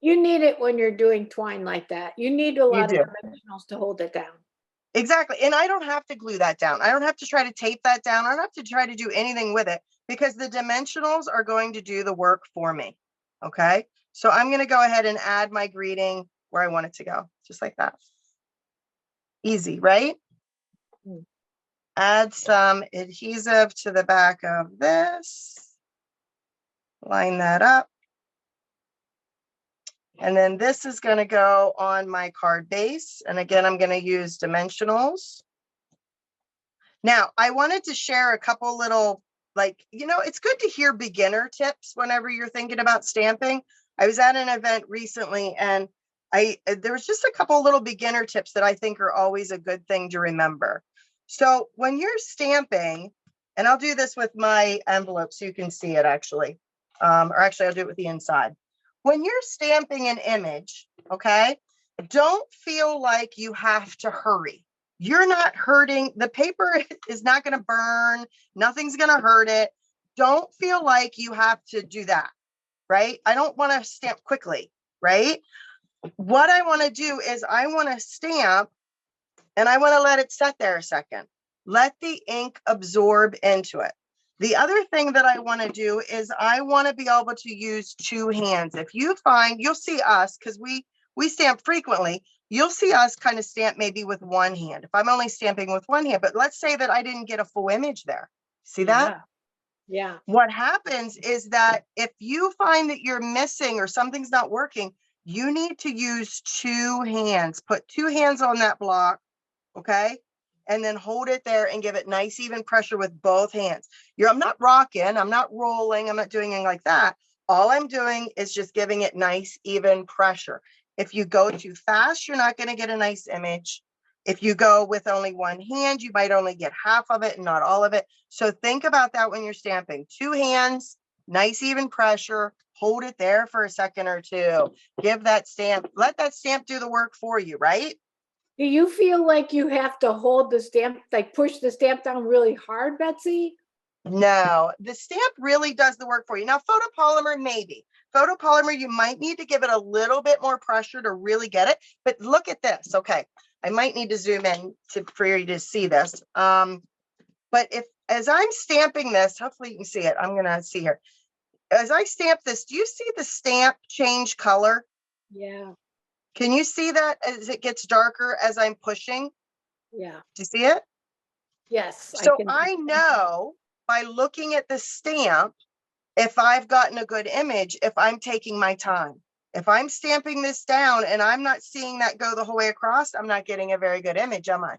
You need it when you're doing twine like that. You need a lot of dimensionals to hold it down. Exactly. And I don't have to glue that down. I don't have to try to tape that down. I don't have to try to do anything with it because the dimensionals are going to do the work for me. Okay. So I'm going to go ahead and add my greeting where I want it to go, just like that. Easy, right? Mm. Add some adhesive to the back of this. Line that up. And then this is going to go on my card base. And again, I'm going to use dimensionals. Now, I wanted to share a couple little, it's good to hear beginner tips whenever you're thinking about stamping. I was at an event recently and there was just a couple little beginner tips that I think are always a good thing to remember. So when you're stamping, and I'll do this with my envelope so you can see it actually, or actually I'll do it with the inside. When you're stamping an image, okay, don't feel like you have to hurry. You're not hurting. The paper is not going to burn. Nothing's going to hurt it. Don't feel like you have to do that, right? I don't want to stamp quickly, right? What I want to do is I want to stamp and I want to let it set there a second. Let the ink absorb into it. The other thing that I want to do is I want to be able to use two hands. If you find, you'll see us, because we stamp frequently, you'll see us kind of stamp maybe with one hand. If I'm only stamping with one hand, but let's say that I didn't get a full image there. See that? Yeah. What happens is that if you find that you're missing or something's not working, you need to use two hands. Put two hands on that block, okay? And then hold it there and give it nice, even pressure with both hands. I'm not rocking, I'm not rolling, I'm not doing anything like that. All I'm doing is just giving it nice, even pressure. If you go too fast, you're not going to get a nice image. If you go with only one hand, you might only get half of it and not all of it. So think about that when you're stamping. Two hands, nice, even pressure. Hold it there for a second or two. Give that stamp, let that stamp do the work for you, right? Do you feel like you have to hold the stamp, like push the stamp down really hard, Betsy? No, the stamp really does the work for you. Now, photopolymer, maybe. Photopolymer, you might need to give it a little bit more pressure to really get it. But look at this. Okay, I might need to zoom in for you to see this. But as I'm stamping this, hopefully you can see it. I'm going to see here. As I stamp this, do you see the stamp change color? Yeah. Can you see that as it gets darker as I'm pushing? Yeah. Do you see it? Yes. So I know by looking at the stamp, if I've gotten a good image, if I'm taking my time. If I'm stamping this down and I'm not seeing that go the whole way across, I'm not getting a very good image, am I?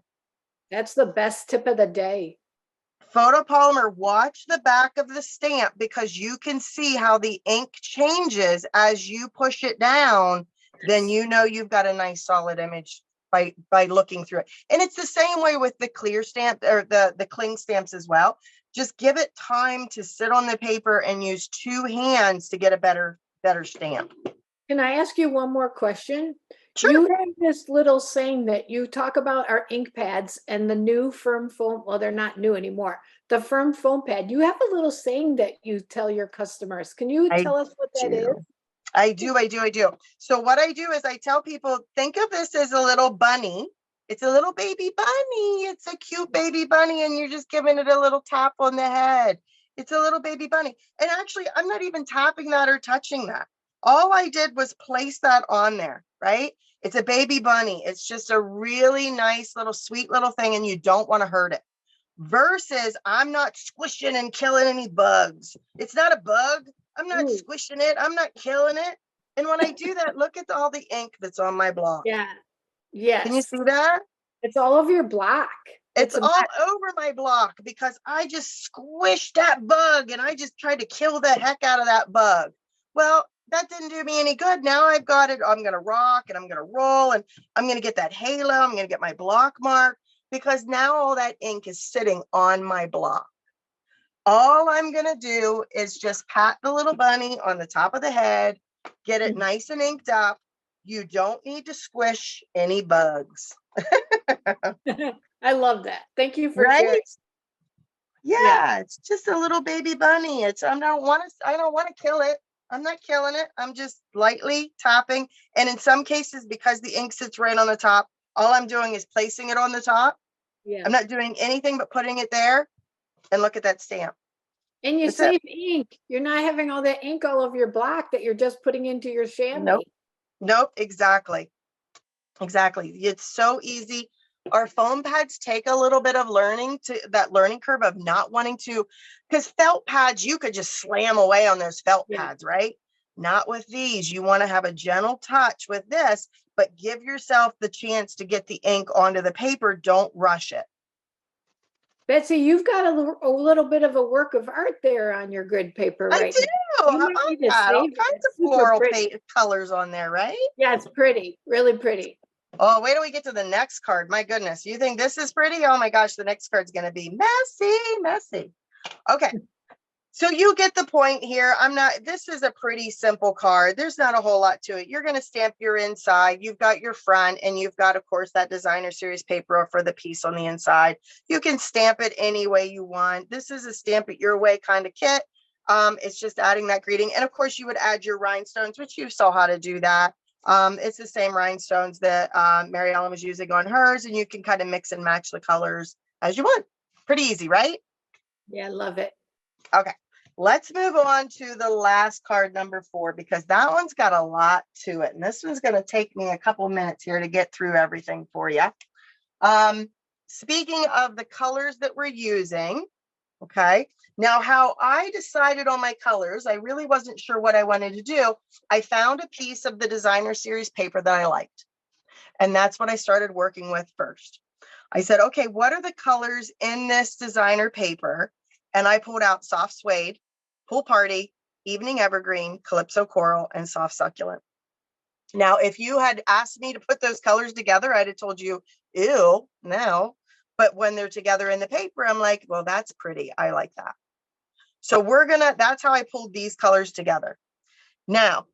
That's the best tip of the day. Photopolymer, watch the back of the stamp because you can see how the ink changes as you push it down. Then you know you've got a nice solid image by looking through it. And it's the same way with the clear stamp or the cling stamps as well. Just give it time to sit on the paper and use two hands to get a better stamp. Can I ask you one more question? Sure. You have this little saying that you talk about our ink pads and the new firm foam. Well, they're not new anymore. The firm foam pad. You have a little saying that you tell your customers. Can you tell us what that is? I do. So what I do is I tell people, think of this as a little bunny. It's a little baby bunny. It's a cute baby bunny, and you're just giving it a little tap on the head. It's a little baby bunny. And actually, I'm not even tapping that or touching that. All I did was place that on there, right? It's a baby bunny. It's just a really nice little sweet little thing, and you don't want to hurt it. Versus I'm not squishing and killing any bugs. It's not a bug. I'm not squishing it. I'm not killing it. And when I do that, look at all the ink that's on my block. Yeah. Yes. Can you see that? It's all over your block. It's all over my block because I just squished that bug and I just tried to kill the heck out of that bug. Well, that didn't do me any good. Now I've got it. I'm going to rock and I'm going to roll and I'm going to get that halo. I'm going to get my block mark because now all that ink is sitting on my block. All I'm going to do is just pat the little bunny on the top of the head, get it nice and inked up. You don't need to squish any bugs. I love that. Thank you for sharing. Yeah, it's just a little baby bunny. I don't want to kill it. I'm not killing it. I'm just lightly tapping. And in some cases, because the ink sits right on the top, all I'm doing is placing it on the top. Yeah. I'm not doing anything but putting it there. And look at that stamp. And you save ink. You're not having all that ink all over your block that you're just putting into your chamois. Nope. Exactly. It's so easy. Our foam pads take a little bit of learning to that learning curve of not wanting to, because felt pads, you could just slam away on those felt pads, right? Not with these. You want to have a gentle touch with this, but give yourself the chance to get the ink onto the paper. Don't rush it. Betsy, you've got a little bit of a work of art there on your grid paper I right do. now. You How might about need to that? All save it. kinds It's of super floral pretty. colors on there, right? Yeah, it's pretty, really pretty. Oh, wait till we get to the next card. My goodness. You think this is pretty? Oh my gosh, the next card's going to be messy, messy. Okay. So you get the point here. This is a pretty simple card. There's not a whole lot to it. You're going to stamp your inside. You've got your front, and you've got, of course, that designer series paper for the piece on the inside. You can stamp it any way you want. This is a stamp it your way kind of kit. It's just adding that greeting. And of course, you would add your rhinestones, which you saw how to do that. It's the same rhinestones that Mary Ellen was using on hers, and you can kind of mix and match the colors as you want. Pretty easy, right? Yeah, I love it. Okay, let's move on to the last card, number 4, because that one's got a lot to it. And this one's going to take me a couple minutes here to get through everything for you. Speaking of the colors that we're using, okay, now how I decided on my colors, I really wasn't sure what I wanted to do. I found a piece of the designer series paper that I liked. And that's what I started working with first. I said, okay, what are the colors in this designer paper? And I pulled out soft suede, pool party, evening evergreen, calypso coral, and soft succulent. Now, if you had asked me to put those colors together, I'd have told you, ew, no. But when they're together in the paper, I'm like, well, that's pretty. I like that. So that's how I pulled these colors together. Now,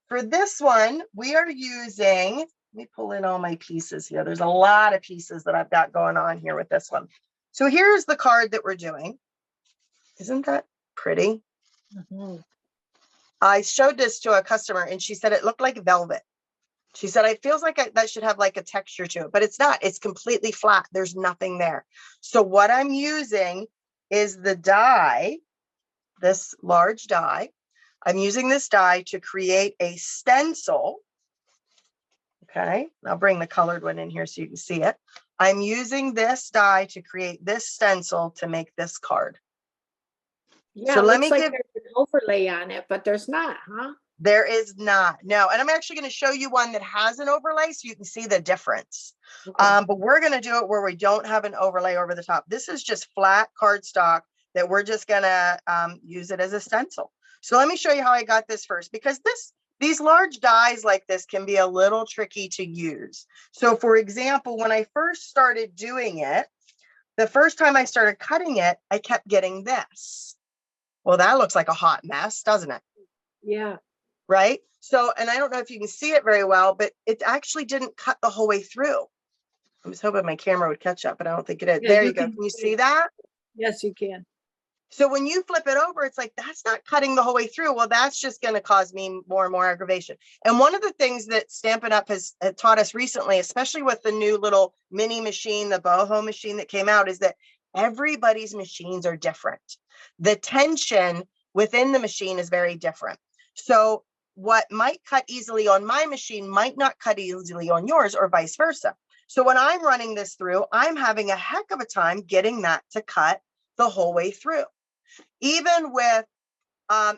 for this one, we are using, let me pull in all my pieces here. There's a lot of pieces that I've got going on here with this one. So here's the card that we're doing. Isn't that pretty? Mm-hmm. I showed this to a customer and she said it looked like velvet. She said, it feels like that should have like a texture to it, but it's not. It's completely flat. There's nothing there. So what I'm using is the die, this large die. I'm using this die to create a stencil. Okay, I'll bring the colored one in here so you can see it. I'm using this die to create this stencil to make this card. Yeah, so it let looks me like there's an overlay on it, but there's not, huh? There is not. No, and I'm actually going to show you one that has an overlay so you can see the difference. Okay. But we're going to do it where we don't have an overlay over the top. This is just flat cardstock that we're just going to use it as a stencil. So let me show you how I got this first, because these large dies like this can be a little tricky to use. So for example, when I first started doing it, the first time I started cutting it, I kept getting this. Well, that looks like a hot mess, doesn't it? Yeah. Right? So, and I don't know if you can see it very well, but it actually didn't cut the whole way through. I was hoping my camera would catch up, but I don't think it is. Yeah, there you go. Can you see that? Yes, you can. So when you flip it over, it's like, that's not cutting the whole way through. Well, that's just going to cause me more and more aggravation. And one of the things that Stampin' Up! has taught us recently, especially with the new little mini machine, the boho machine that came out, is that everybody's machines are different. The tension within the machine is very different. So what might cut easily on my machine might not cut easily on yours, or vice versa. So when I'm running this through, I'm having a heck of a time getting that to cut the whole way through. Even with,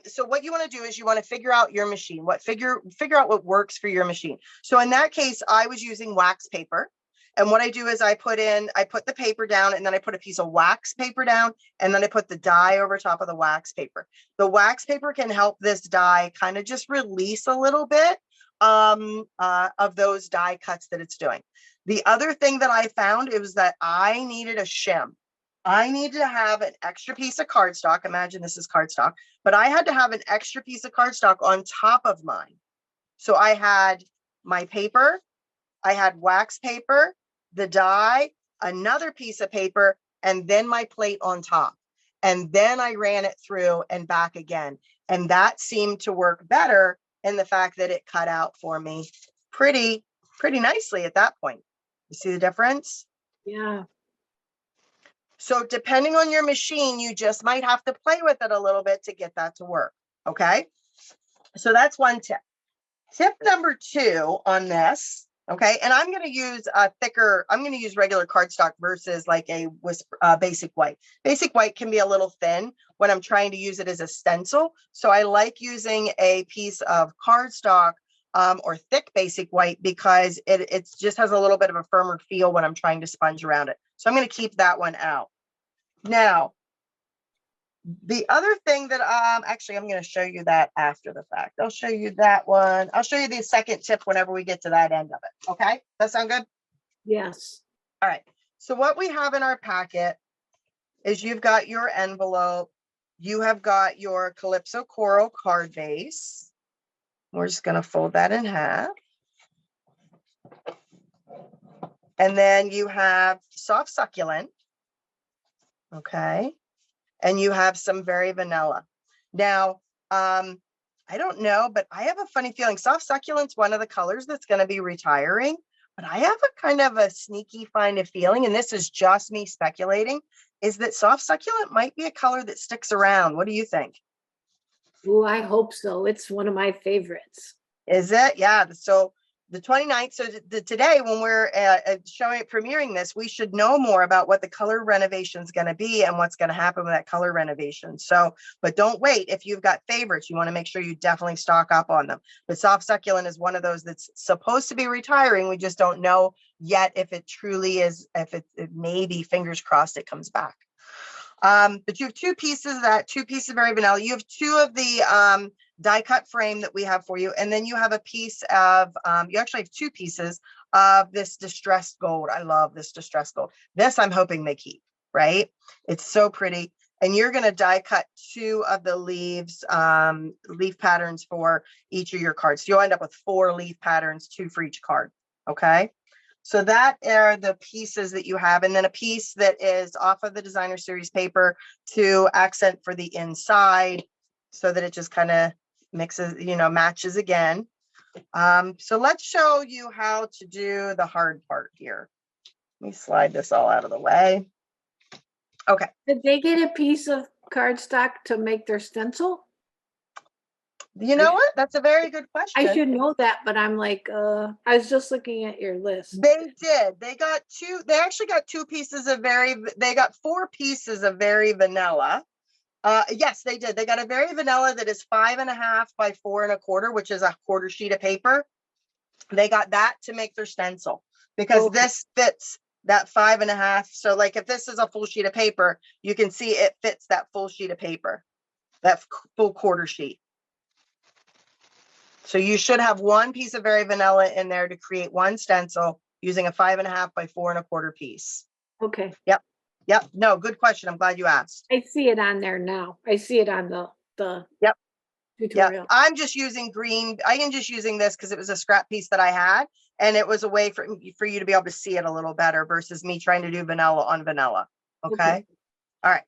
so what you want to do is you want to figure out your machine, figure out what works for your machine. So in that case, I was using wax paper. And what I do is I put the paper down, and then I put a piece of wax paper down, and then I put the die over top of the wax paper. The wax paper can help this die kind of just release a little bit of those die cuts that it's doing. The other thing that I found was that I needed a shim. I needed to have an extra piece of cardstock. Imagine this is cardstock, but I had to have an extra piece of cardstock on top of mine. So I had my paper, I had wax paper, the die, another piece of paper, and then my plate on top. And then I ran it through and back again. And that seemed to work better in the fact that it cut out for me pretty nicely at that point. You see the difference? Yeah. So depending on your machine, you just might have to play with it a little bit to get that to work. Okay. So that's one tip. Tip number 2 on this Okay, and I'm going to use a thicker, I'm going to use regular cardstock versus like a basic white. Basic white can be a little thin when I'm trying to use it as a stencil. So I like using a piece of cardstock or thick basic white because it just has a little bit of a firmer feel when I'm trying to sponge around it. So I'm going to keep that one out. Now, the other thing that actually I'm going to show you that after the fact. I'll show you that one. I'll show you the second tip whenever we get to that end of it. Okay, that sound good? Yes. All right. So what we have in our packet is you've got your envelope. You have got your Calypso Coral card base. We're just going to fold that in half. And then you have soft succulent. Okay. And you have some very vanilla. Now, I don't know, but I have a funny feeling soft succulent's one of the colors that's going to be retiring, but I have a kind of a sneaky kind of feeling, and this is just me speculating, is that soft succulent might be a color that sticks around. What do you think? Oh, I hope so. It's one of my favorites. Is it? Yeah. So the 29th. So today, when we're premiering this, we should know more about what the color renovation is going to be and what's going to happen with that color renovation. So, but don't wait. If you've got favorites, you want to make sure you definitely stock up on them. But soft succulent is one of those that's supposed to be retiring. We just don't know yet if it truly is, if it may be, fingers crossed, it comes back. But you have two pieces of very vanilla. You have two of the die cut frame that we have for you. And then you have a piece of, you actually have two pieces of this distressed gold. I love this distressed gold. This I'm hoping they keep, right? It's so pretty. And you're going to die cut two of the leaves, leaf patterns for each of your cards. So you'll end up with 4 leaf patterns, 2 for each card. Okay. So that are the pieces that you have. And then a piece that is off of the designer series paper to accent for the inside so that it just kind of mixes, matches again. So let's show you how to do the hard part here. Let me slide this all out of the way. Okay. Did they get a piece of cardstock to make their stencil? You know what? That's a very good question. I should know that, but I'm like, I was just looking at your list. They did. They actually got 2 pieces of they got 4 pieces of very vanilla. Yes, they did. They got a very vanilla that is 5.5 by 4 1/4, which is a quarter sheet of paper. They got that to make their stencil because this fits that 5.5. So like if this is a full sheet of paper, you can see it fits that full sheet of paper, that full quarter sheet. So you should have 1 piece of very vanilla in there to create 1 stencil using a 5.5 by 4 1/4 piece. Okay. Yep. No, good question. I'm glad you asked. I see it on there now. I see it on the Yep. tutorial. Yep. I'm just using green. I am just using this because it was a scrap piece that I had, and it was a way for you to be able to see it a little better versus me trying to do vanilla on vanilla. Okay. All right.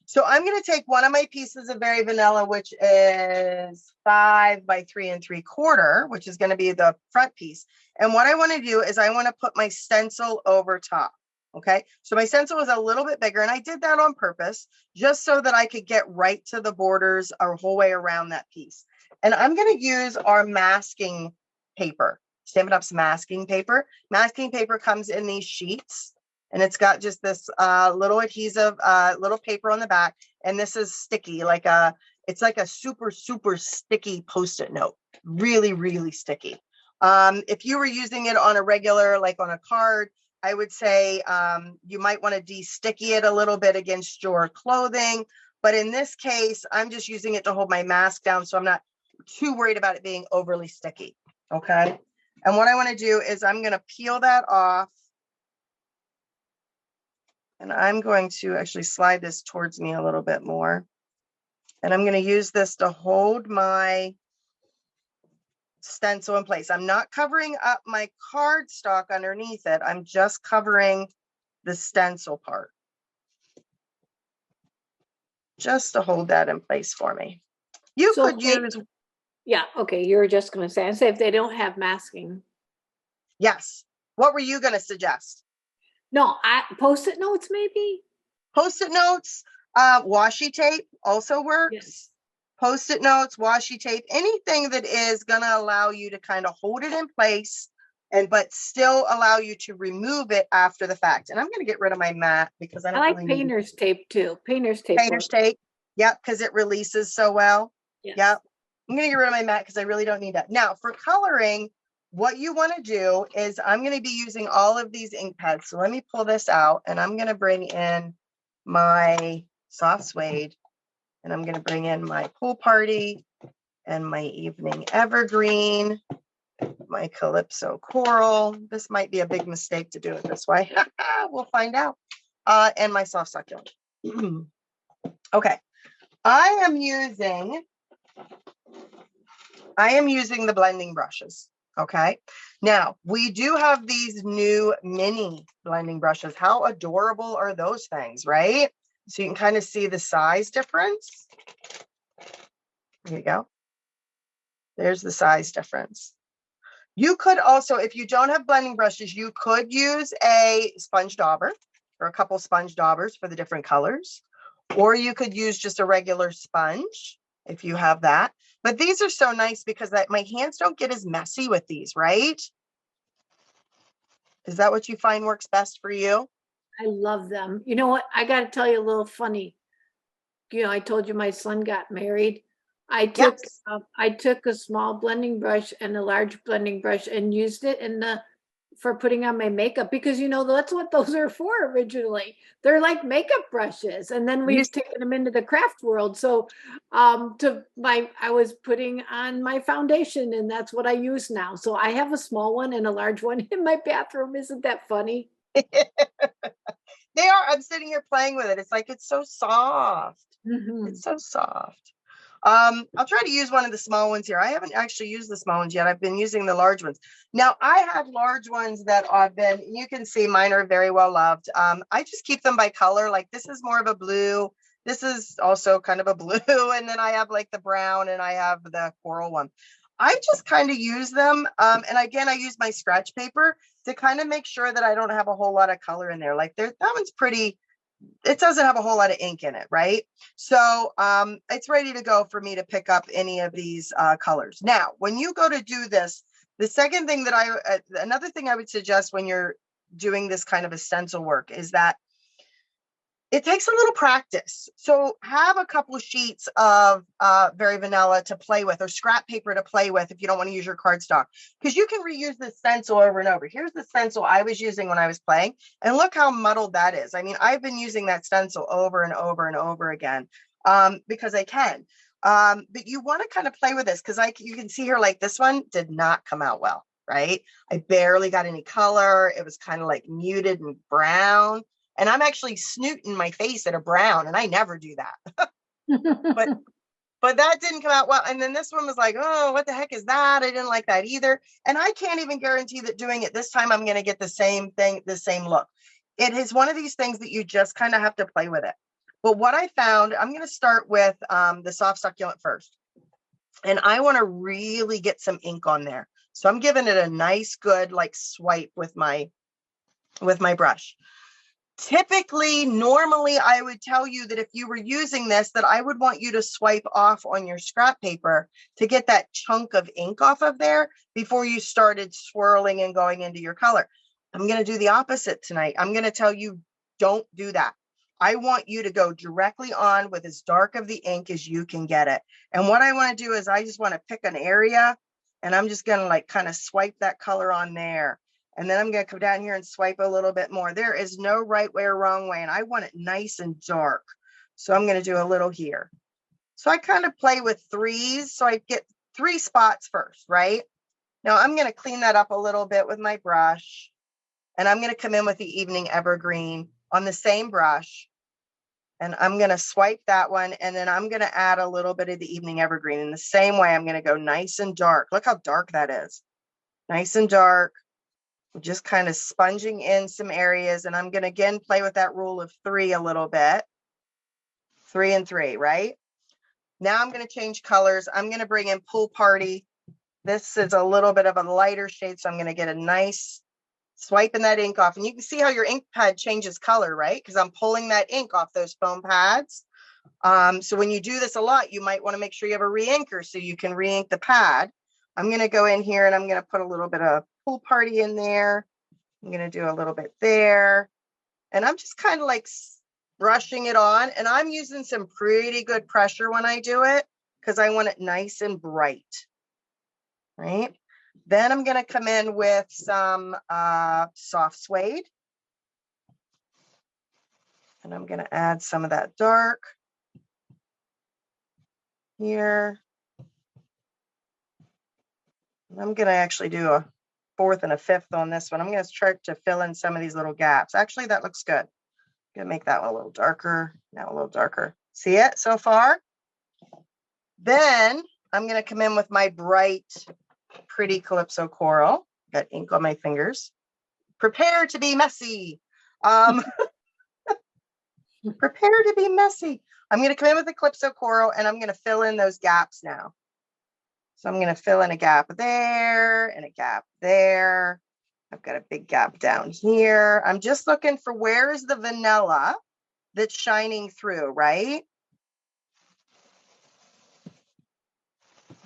So I'm going to take one of my pieces of very vanilla, which is 5 by 3 3/4, which is going to be the front piece. And what I want to do is I want to put my stencil over top. Okay. So my stencil was a little bit bigger, and I did that on purpose just so that I could get right to the borders our whole way around that piece. And I'm going to use our masking paper, Stampin' Up's masking paper. Masking paper comes in these sheets. And it's got just this little adhesive, little paper on the back. And this is sticky, it's like a super, super sticky Post-it note. Really, really sticky. If you were using it on a regular, like on a card, I would say you might want to de-sticky it a little bit against your clothing. But in this case, I'm just using it to hold my mask down. So I'm not too worried about it being overly sticky. Okay. And what I want to do is I'm going to peel that off. And I'm going to actually slide this towards me a little bit more. And I'm going to use this to hold my stencil in place. I'm not covering up my cardstock underneath it. I'm just covering the stencil part. Just to hold that in place for me. You could use... Yeah, okay. You were just going to say if they don't have masking. Yes. What were you going to suggest? No, Post-it notes maybe? Post-it notes, washi tape also works. Yes. Post-it notes, washi tape, anything that is going to allow you to kind of hold it in place but still allow you to remove it after the fact. And I'm going to get rid of my mat because I I don't like really need painter's tape too. Painter's tape painter's works. tape. Yep, because it releases so well. Yes. Yep. I'm going to get rid of my mat because I really don't need that. Now for coloring, what you want to do is I'm going to be using all of these ink pads. So let me pull this out and I'm going to bring in my soft suede and I'm going to bring in my pool party and my evening evergreen, my calypso coral. This might be a big mistake to do it this way. We'll find out. And my soft succulent. Okay. I am using the blending brushes. Okay. Now we do have these new mini blending brushes. How adorable are those things, right? So you can kind of see the size difference. There you go. There's the size difference. You could also, if you don't have blending brushes, you could use a sponge dauber or a couple sponge daubers for the different colors, or you could use just a regular sponge if you have that. But these are so nice because my hands don't get as messy with these, right? Is that what you find works best for you? I love them. You know what? I got to tell you a little funny. You know, I told you my son got married. I took Yes. I took a small blending brush and a large blending brush and used it for putting on my makeup because you know that's what those are for originally. They're like makeup brushes, and then we've taken them into the craft world. So, I was putting on my foundation, and that's what I use now. So I have a small one and a large one in my bathroom. Isn't that funny? They are. I'm sitting here playing with it. It's like it's so soft. Mm-hmm. It's so soft. I'll try to use one of the small ones here. I haven't actually used the small ones yet. I've been using the large ones. Now I have large ones that I've been, you can see mine are very well loved. I just keep them by color. Like this is more of a blue. This is also kind of a blue. And then I have like the brown and I have the coral one. I just kind of use them. And again, I use my scratch paper to kind of make sure that I don't have a whole lot of color in there. Like that one's pretty, it doesn't have a whole lot of ink in it, right? So it's ready to go for me to pick up any of these colors. Now, when you go to do this, the second thing that another thing I would suggest when you're doing this kind of a stencil work is that it takes a little practice. So have a couple of sheets of very vanilla to play with or scrap paper to play with if you don't want to use your cardstock, because you can reuse the stencil over and over. Here's the stencil I was using when I was playing, and look how muddled that is. I mean, I've been using that stencil over and over and over again because I can. But you want to kind of play with this because you can see here, like this one did not come out well, right? I barely got any color. It was kind of like muted and brown. And I'm actually snooting my face at a brown, and I never do that. but that didn't come out well. And then this one was like, oh, what the heck is that? I didn't like that either. And I can't even guarantee that doing it this time, I'm going to get the same thing, the same look. It is one of these things that you just kind of have to play with it. But what I found, I'm going to start with the soft succulent first. And I want to really get some ink on there. So I'm giving it a nice, good like swipe with my brush. Typically, normally, I would tell you that if you were using this, that I would want you to swipe off on your scrap paper to get that chunk of ink off of there before you started swirling and going into your color. I'm going to do the opposite tonight. I'm going to tell you, don't do that. I want you to go directly on with as dark of the ink as you can get it. And what I want to do is I just want to pick an area and I'm just going to like kind of swipe that color on there. And then I'm going to come down here and swipe a little bit more. There is no right way or wrong way. And I want it nice and dark. So I'm going to do a little here. So I kind of play with threes. So I get 3 spots first, right? Now I'm going to clean that up a little bit with my brush. And I'm going to come in with the evening evergreen on the same brush. And I'm going to swipe that one. And then I'm going to add a little bit of the evening evergreen. In the same way, I'm going to go nice and dark. Look how dark that is. Nice and dark. Just kind of sponging in some areas. And I'm going to again play with that rule of 3 a little bit. 3 and 3, right? Now I'm going to change colors. I'm going to bring in Pool Party. This is a little bit of a lighter shade. So I'm going to get a nice swiping that ink off. And you can see how your ink pad changes color, right? Because I'm pulling that ink off those foam pads. So when you do this a lot, you might want to make sure you have a re-inker so you can re-ink the pad. I'm going to go in here and I'm going to put a little bit of pool party in there. I'm going to do a little bit there. And I'm just kind of like brushing it on. And I'm using some pretty good pressure when I do it because I want it nice and bright. Right. Then I'm going to come in with some soft suede. And I'm going to add some of that dark here. I'm going to actually do a 4th and a 5th on this one. I'm going to start to fill in some of these little gaps. Actually, that looks good. I'm going to make that one a little darker. Now a little darker. See it so far? Then I'm going to come in with my bright, pretty Calypso coral. Got ink on my fingers. Prepare to be messy. Prepare to be messy. I'm going to come in with the Calypso coral and I'm going to fill in those gaps now. So I'm going to fill in a gap there and a gap there. I've got a big gap down here. I'm just looking for where is the vanilla that's shining through, right?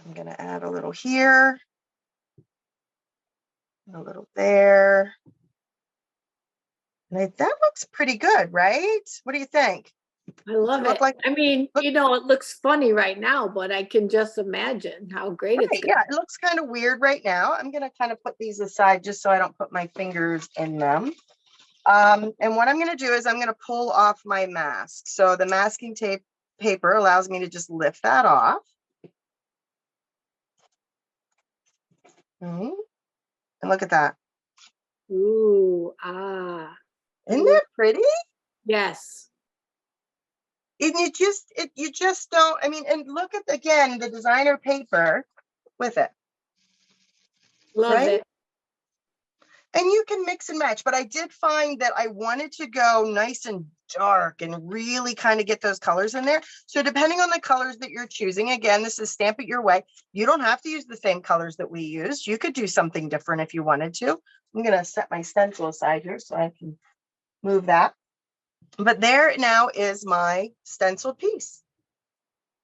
I'm going to add a little here, a little there. And that looks pretty good, right? What do you think? I love it. Like, I mean, you know, it looks funny right now, but I can just imagine how great it's yeah, it looks kind of weird right now. I'm going to kind of put these aside just so I don't put my fingers in them. And what I'm going to do is I'm going to pull off my mask. So the masking tape paper allows me to just lift that off. And look at that. Ooh, ah. Isn't that pretty? Yes. And you just don't, I mean, and look at, again, the designer paper with it. Love right? it. And you can mix and match, but I did find that I wanted to go nice and dark and really kind of get those colors in there. So depending on the colors that you're choosing, again, this is Stamp It Your Way. You don't have to use the same colors that we used. You could do something different if you wanted to. I'm going to set my stencil aside here so I can move that. But there now is my stenciled piece.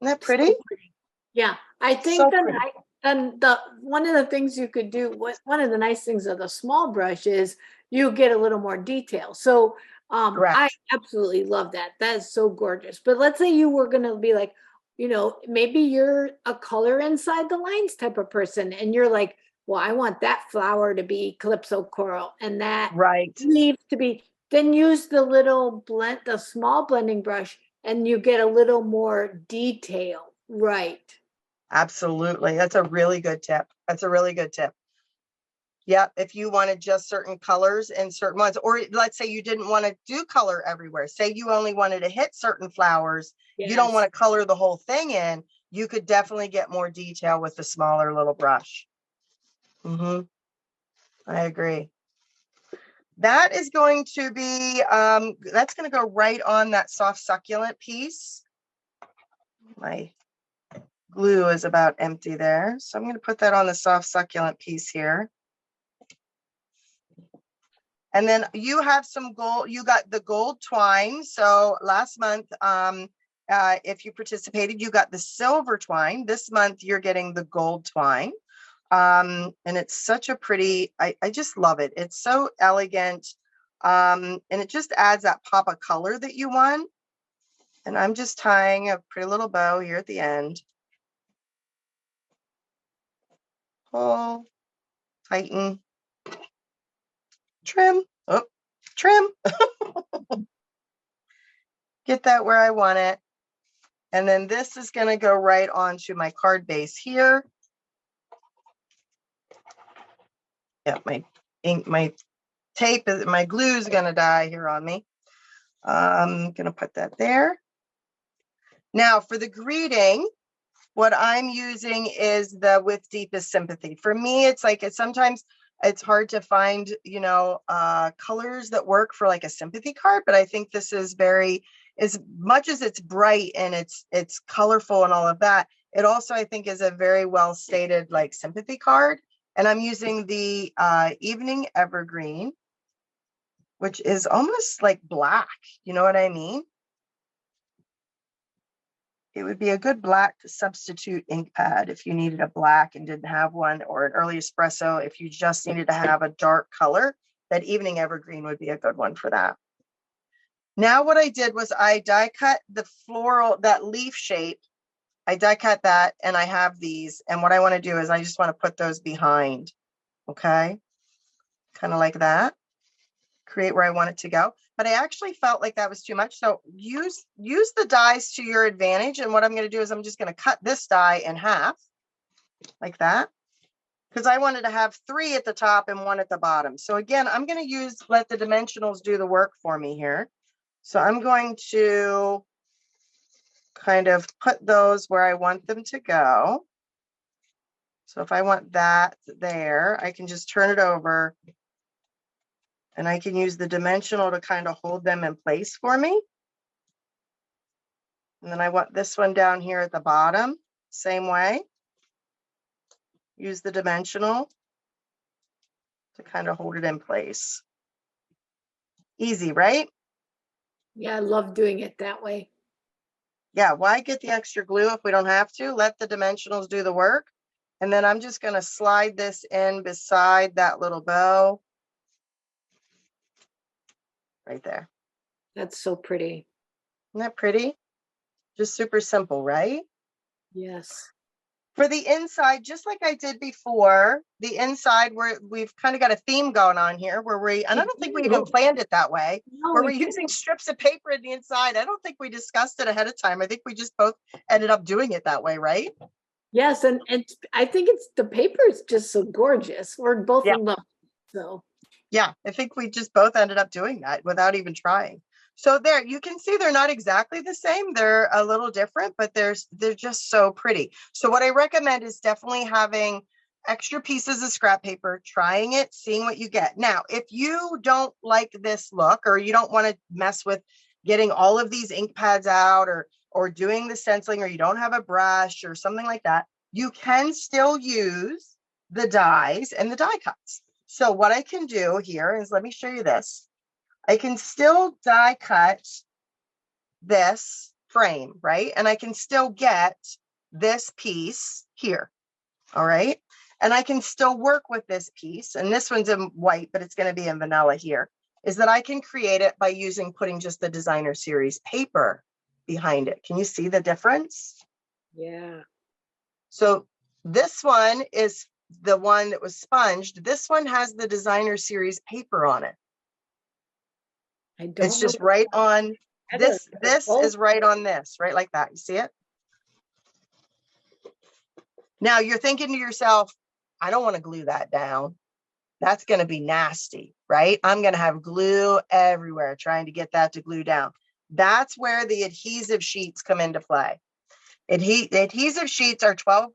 Isn't that pretty? So pretty. Yeah, I think So that pretty. and the one of the things you could do, one of the nice things of the small brush is you get a little more detail. So I Correct. absolutely love that. That is so gorgeous. But let's say you were going to be like, you know, maybe you're a color inside the lines type of person, and you're like, well, I want that flower to be Calypso coral and that Right. leaf to be. Then use the little blend, the small blending brush, and you get a little more detail. Right. Absolutely. That's a really good tip. That's a really good tip. Yeah, if you wanted just certain colors and certain ones, or let's say you didn't want to do color everywhere. Say you only wanted to hit certain flowers. You don't want to color the whole thing in. You could definitely get more detail with the smaller little brush. I agree. That is going to be, that's going to go right on that soft succulent piece. My glue is about empty there. So I'm going to put that on the soft succulent piece here. And then you have some gold, you got the gold twine. So last month, if you participated, you got the silver twine. This month, you're getting the gold twine. And it's such a pretty, I just love it. It's so elegant. And it just adds that pop of color that you want. And I'm just tying a pretty little bow here at the end. Pull, tighten, trim, oh, trim. Get that where I want it. And then this is going to go right onto my card base here. Yeah, my ink, my tape, my glue is going to die here on me. I'm going to put that there. Now for the greeting, what I'm using is the With Deepest Sympathy. For me, it's like sometimes it's hard to find, you know, colors that work for like a sympathy card, but I think this is very, as much as it's bright and it's colorful and all of that, it also, I think, is a very well stated like sympathy card. And I'm using the Evening Evergreen, which is almost like black. You know what I mean? It would be a good black substitute ink pad if you needed a black and didn't have one, or an early espresso if you just needed to have a dark color. That evening evergreen would be a good one for that. Now what I did was I die cut the floral, that leaf shape. I die cut that, and I have these. And what I want to do is I just want to put those behind. Okay. Kind of like that. Create where I want it to go. But I actually felt like that was too much. So use the dies to your advantage. And what I'm going to do is I'm just going to cut this die in half like that, because I wanted to have 3 at the top and 1 at the bottom. So again, I'm going to let the dimensionals do the work for me here. So I'm going to kind of put those where I want them to go. So if I want that there, I can just turn it over and I can use the dimensional to kind of hold them in place for me. And then I want this one down here at the bottom, same way. Use the dimensional to kind of hold it in place. Easy, right? Yeah, I love doing it that way. Yeah, why get the extra glue if we don't have to? Let the dimensionals do the work. And then I'm just going to slide this in beside that little bow. Right there. That's so pretty. Isn't that pretty? Just super simple, right? Yes. For the inside, just like I did before, the inside we've kind of got a theme going on here and I don't think we even planned it that way, where we're using strips of paper in the inside. I don't think we discussed it ahead of time. I think we just both ended up doing it that way, right? Yes, and I think the paper is just so gorgeous. We're both in love. So yeah, I think we just both ended up doing that without even trying. So there, you can see they're not exactly the same. They're a little different, but they're just so pretty. So what I recommend is definitely having extra pieces of scrap paper, trying it, seeing what you get. Now, if you don't like this look, or you don't want to mess with getting all of these ink pads out, or doing the stenciling, or you don't have a brush or something like that, you can still use the dies and the die cuts. So what I can do here is, let me show you this. I can still die cut this frame, right? And I can still get this piece here, all right? And I can still work with this piece. And this one's in white, but it's going to be in vanilla here, is that I can create it by putting just the designer series paper behind it. Can you see the difference? yeah. So this one is the one that was sponged. This one has the designer series paper on it. It's just right on this. This is right on this, right like that. You see it? Now you're thinking to yourself, I don't want to glue that down. That's going to be nasty, right? I'm going to have glue everywhere trying to get that to glue down. That's where the adhesive sheets come into play. The adhesive sheets are 12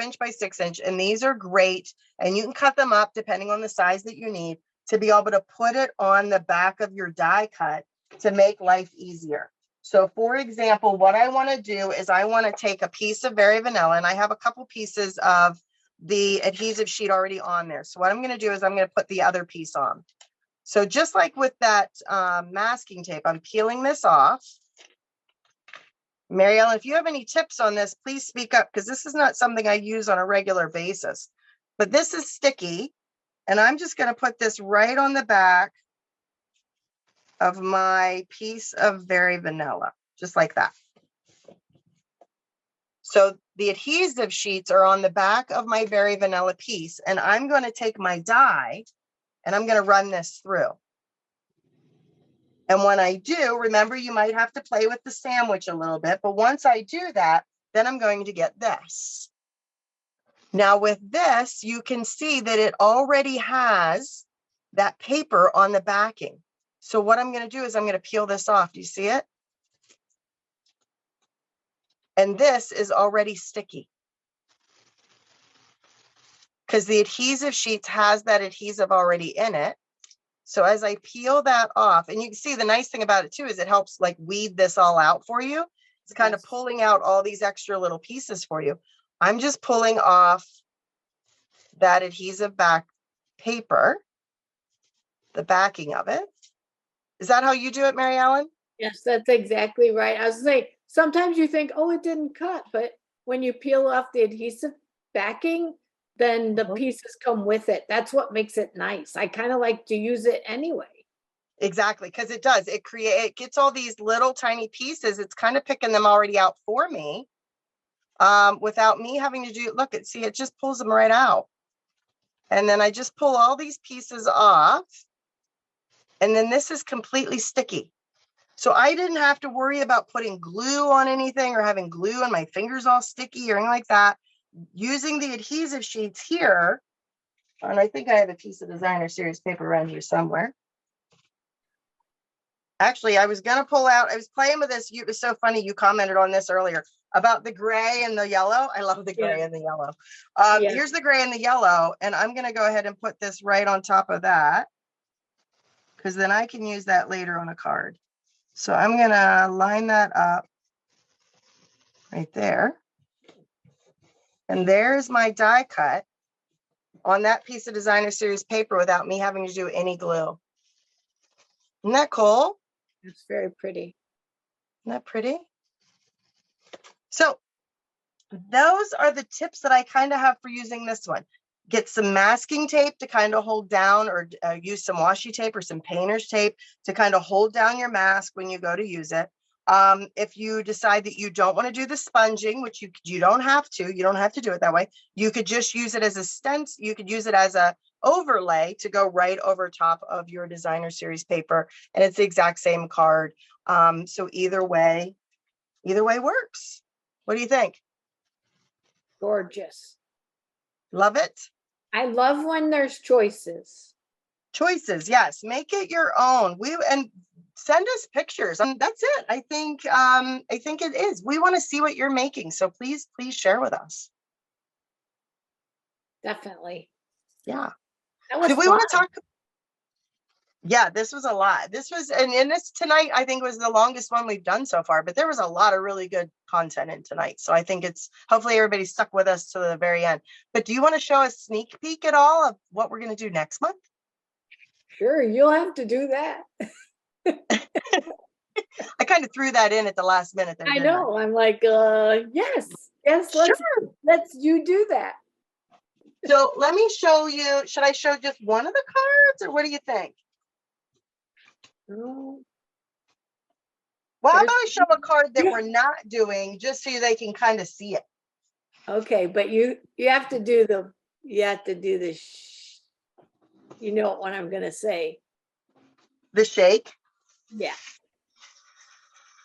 inch by 6 inch, and these are great. And you can cut them up depending on the size that you need to be able to put it on the back of your die cut to make life easier. So for example, what I want to do is I want to take a piece of Very Vanilla, and I have a couple pieces of the adhesive sheet already on there. So what I'm going to do is I'm going to put the other piece on. So just like with that masking tape, I'm peeling this off. Mary Ellen, if you have any tips on this, please speak up, because this is not something I use on a regular basis. But this is sticky, and I'm just going to put this right on the back of my piece of Very Vanilla, just like that. So the adhesive sheets are on the back of my Very Vanilla piece, and I'm going to take my die and I'm going to run this through. And when I do, remember, you might have to play with the sandwich a little bit, but once I do that, then I'm going to get this. Now with this, you can see that it already has that paper on the backing. So what I'm going to do is I'm going to peel this off. Do you see it? And this is already sticky, because the adhesive sheets has that adhesive already in it. So as I peel that off, and you can see the nice thing about it too is it helps like weed this all out for you. It's kind of pulling out all these extra little pieces for you. I'm just pulling off that adhesive back paper, the backing of it. Is that how you do it, Mary Ellen? Yes, that's exactly right. I was saying, sometimes you think, oh, it didn't cut, but when you peel off the adhesive backing, then the pieces come with it. That's what makes it nice. I kind of like to use it anyway. Exactly, because it does. It gets all these little tiny pieces. It's kind of picking them already out for me, without me having to do. Look, it just pulls them right out, and then I just pull all these pieces off, and then this is completely sticky. So I didn't have to worry about putting glue on anything or having glue and my fingers all sticky or anything like that. Using the adhesive sheets here, and I think I have a piece of designer series paper around here somewhere. Actually, I was going to pull out, I was playing with this. It was so funny. You commented on this earlier about the gray and the yellow. I love the gray and the yellow. Here's the gray and the yellow. And I'm going to go ahead and put this right on top of that, because then I can use that later on a card. So I'm going to line that up right there. And there's my die cut on that piece of designer series paper without me having to do any glue. Isn't that cool? It's very pretty. Isn't that pretty? So those are the tips that I kind of have for using this one. Get some masking tape to kind of hold down, or use some washi tape or some painter's tape to kind of hold down your mask when you go to use it. If you decide that you don't want to do the sponging, which you don't have to do it that way. You could just use it as a stencil. You could use it as a overlay to go right over top of your designer series paper, and it's the exact same card. So either way works. What do you think? Gorgeous. Love it. I love when there's choices. Choices, yes. Make it your own. And send us pictures. That's it. I think it is. We want to see what you're making. So please share with us. Definitely. Yeah. That was Do we want to talk? Yeah, this was a lot. This was, and this tonight, I think, was the longest one we've done so far, but there was a lot of really good content in tonight. So I think hopefully everybody stuck with us to the very end. But do you want to show a sneak peek at all of what we're going to do next month? Sure, you'll have to do that. I kind of threw that in at the last minute there. I know. I'm like, yes, let's you do that. So let me show you. Should I show just one of the cards, or what do you think? Well, how about I show a card that we're not doing, just so they can kind of see it. Okay, but you have to do the you know what I'm gonna say. The shake. Yeah.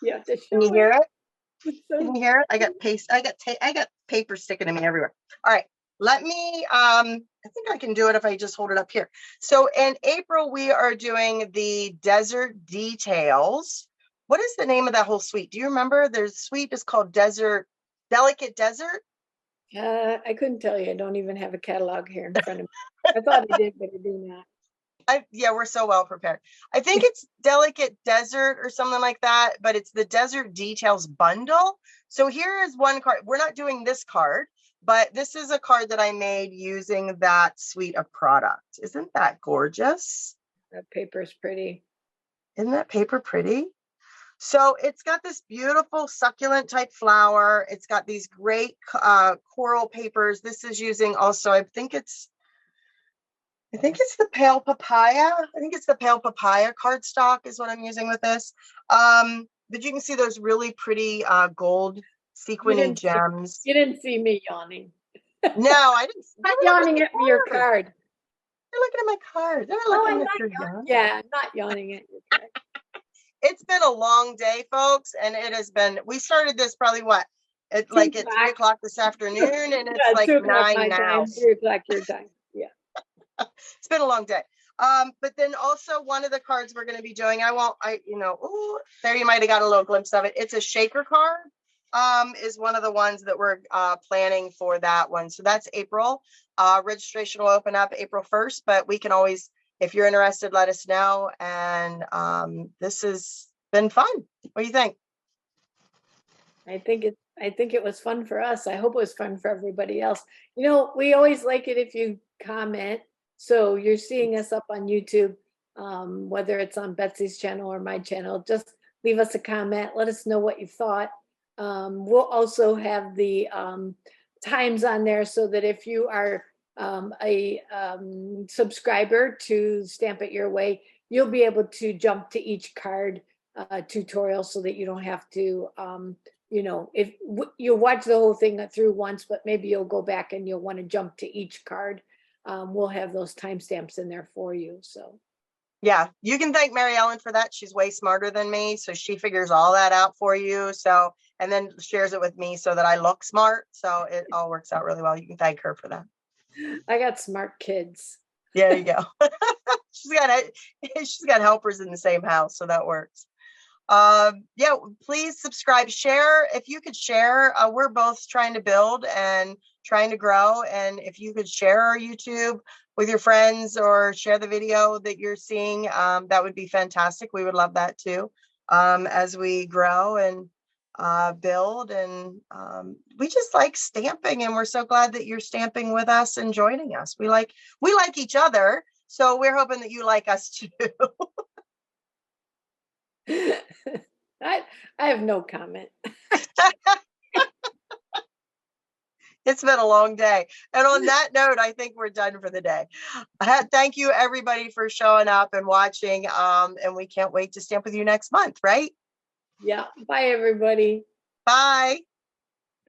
You have to show Can you hear it? Can you hear it? I got paper sticking to me everywhere. All right. Let me, I think I can do it if I just hold it up here. So in April, we are doing the Desert Details. What is the name of that whole suite? Do you remember? There's suite is called Delicate Desert. I couldn't tell you. I don't even have a catalog here in front of me. I thought I did, but I do not. Yeah, we're so well prepared. I think it's Delicate Desert or something like that, but it's the Desert Details bundle. So here is one card. We're not doing this card, but this is a card that I made using that suite of product. Isn't that gorgeous? That paper's pretty. Isn't that paper pretty? So it's got this beautiful succulent type flower. It's got these great coral papers. This is using also, I think it's the pale papaya. I think it's the pale papaya cardstock is what I'm using with this. But you can see those really pretty gold sequiny gems. You didn't see me yawning. No, I didn't. Not yawning at your card. They're looking at my card. They're looking at your card. Yeah, not yawning at your card. It's been a long day, folks, and it has been. We started this probably at 3 o'clock this afternoon, and it's like 9 now. 3 o'clock your time. Yeah. It's been a long day. But then also one of the cards we're going to be doing, there you might have got a little glimpse of it. It's a shaker card, is one of the ones that we're planning for that one. So that's April. Registration will open up April 1st, but we can always, if you're interested, let us know. And this has been fun. What do you think? I think it was fun for us. I hope it was fun for everybody else. We always like it if you comment. So you're seeing us up on YouTube, whether it's on Betsy's channel or my channel, just leave us a comment. Let us know what you thought. We'll also have the times on there so that if you are a subscriber to Stamp It Your Way, you'll be able to jump to each card tutorial so that you don't have to, if you'll watch the whole thing through once, but maybe you'll go back and you'll want to jump to each card. We'll have those timestamps in there for you. So. Yeah, you can thank Mary Ellen for that. She's way smarter than me. So she figures all that out for you. So, and then shares it with me so that I look smart. So it all works out really well. You can thank her for that. I got smart kids. There you go. she's got helpers in the same house. So that works. Yeah, please subscribe, share. If you could share, we're both trying to build and trying to grow. And if you could share our YouTube with your friends or share the video that you're seeing, that would be fantastic. We would love that too, as we grow and build. And we just like stamping, and we're so glad that you're stamping with us and joining us. We like each other. So we're hoping that you like us too. I have no comment. It's been a long day. And on that note, I think we're done for the day. Thank you, everybody, for showing up and watching. And we can't wait to stamp with you next month, right? Yeah. Bye, everybody. Bye.